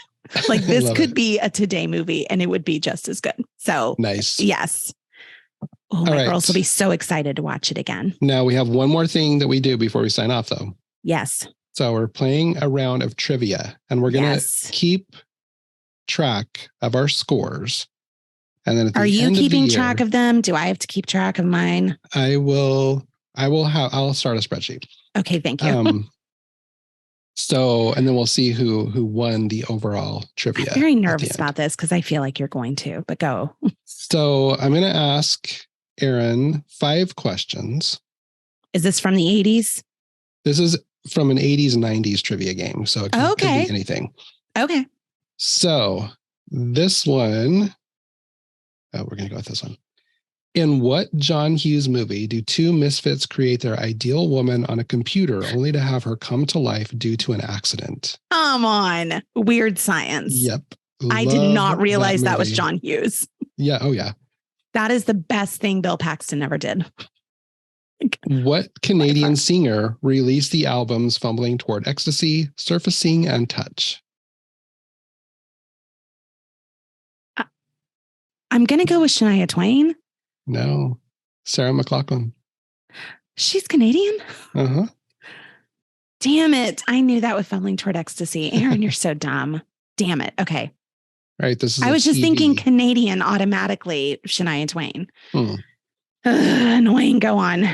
Like this could be a today movie and it would be just as good. So nice. Yes. Oh, my girls will be so excited to watch it again. Now we have one more thing that we do before we sign off, though. Yes. So we're playing a round of trivia, and we're going to keep track of our scores. And then at the Are you end keeping of the year, track of them? Do I have to keep track of mine? I'll start a spreadsheet. Okay, thank you. And then we'll see who won the overall trivia. I'm very nervous about this because I feel like you're going to, but go. So I'm going to ask Aaron 5 questions. Is this from the 80s? This is from an 80s and 90s trivia game. So it could be anything. Okay. So this one, we're going to go with this one. In what John Hughes movie do 2 misfits create their ideal woman on a computer only to have her come to life due to an accident? Come on. Weird Science. Yep. I did not realize that was John Hughes. Yeah. Oh, yeah. That is the best thing Bill Paxton ever did. What Canadian singer released the albums Fumbling Toward Ecstasy, Surfacing, and Touch? I'm going to go with Shania Twain. No. Sarah McLachlan. She's Canadian? Uh-huh. Damn it. I knew that with Fumbling Toward Ecstasy. Aaron, you're so dumb. Damn it. Okay. All right. I was just thinking Canadian automatically, Shania Twain. Annoying. Go on.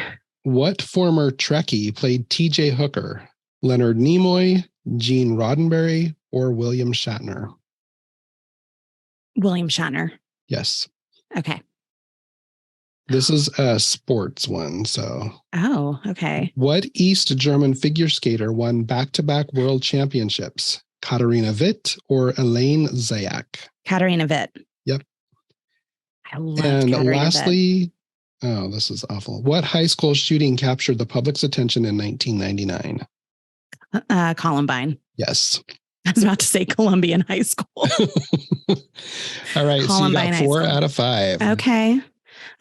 What former Trekkie played T.J. Hooker? Leonard Nimoy, Gene Roddenberry, or William Shatner? William Shatner. Yes. Okay. This is a sports one, so. Oh, okay. What East German figure skater won back-to-back world championships? Katharina Witt or Elaine Zayak? Katharina Witt. Yep. I love Katharina lastly, Witt. Oh, this is awful. What high school shooting captured the public's attention in 1999? Columbine. Yes. I was about to say Columbian High School. All right. Columbine so you got 4 out of 5. Okay.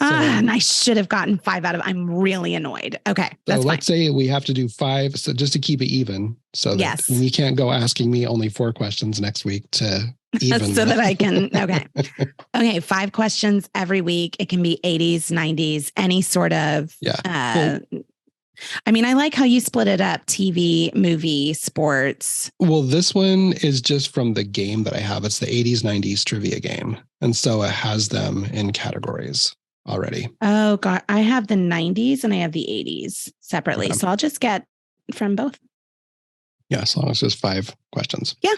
And I should have gotten 5 out of. I'm really annoyed. Okay. That's let's say we have to do 5. So just to keep it even. So that you can't go asking me only 4 questions next week to even. So that I can. Okay. Okay. 5 questions every week. It can be 80s, 90s, any sort of. Yeah. I mean, I like how you split it up: TV, movie, sports. Well, this one is just from the game that I have. It's the 80s, 90s trivia game. And so it has them in categories already. Oh, God. I have the 90s and I have the 80s separately. Okay. So I'll just get from both. Yeah, as long as it's 5 questions. Yeah.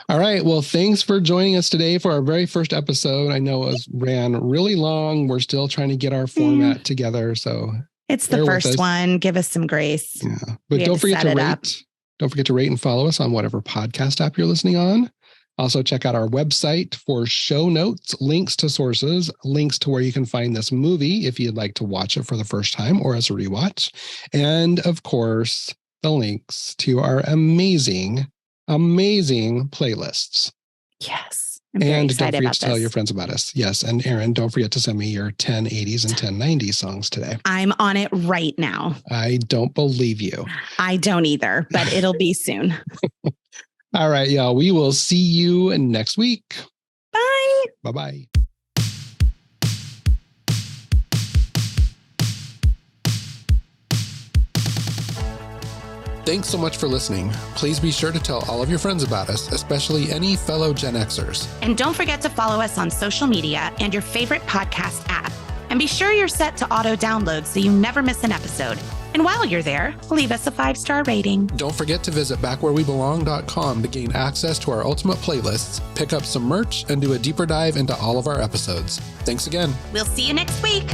All right. Well, thanks for joining us today for our very first episode. I know it ran really long. We're still trying to get our format together. So it's the first one. Give us some grace. Yeah. But don't forget to rate. Don't forget to rate and follow us on whatever podcast app you're listening on. Also, check out our website for show notes, links to sources, links to where you can find this movie if you'd like to watch it for the first time or as a rewatch. And of course, the links to our amazing playlists. Yes. And don't forget to tell your friends about us. Yes. And Erin, don't forget to send me your 1080s and 1090s songs today. I'm on it right now. I don't believe you. I don't either, but it'll be soon. All right, y'all. We will see you next week. Bye. Bye-bye. Thanks so much for listening. Please be sure to tell all of your friends about us, especially any fellow Gen Xers. And don't forget to follow us on social media and your favorite podcast app. And be sure you're set to auto download so you never miss an episode. And while you're there, leave us a 5-star rating. Don't forget to visit backwherewebelong.com to gain access to our ultimate playlists, pick up some merch, and do a deeper dive into all of our episodes. Thanks again. We'll see you next week.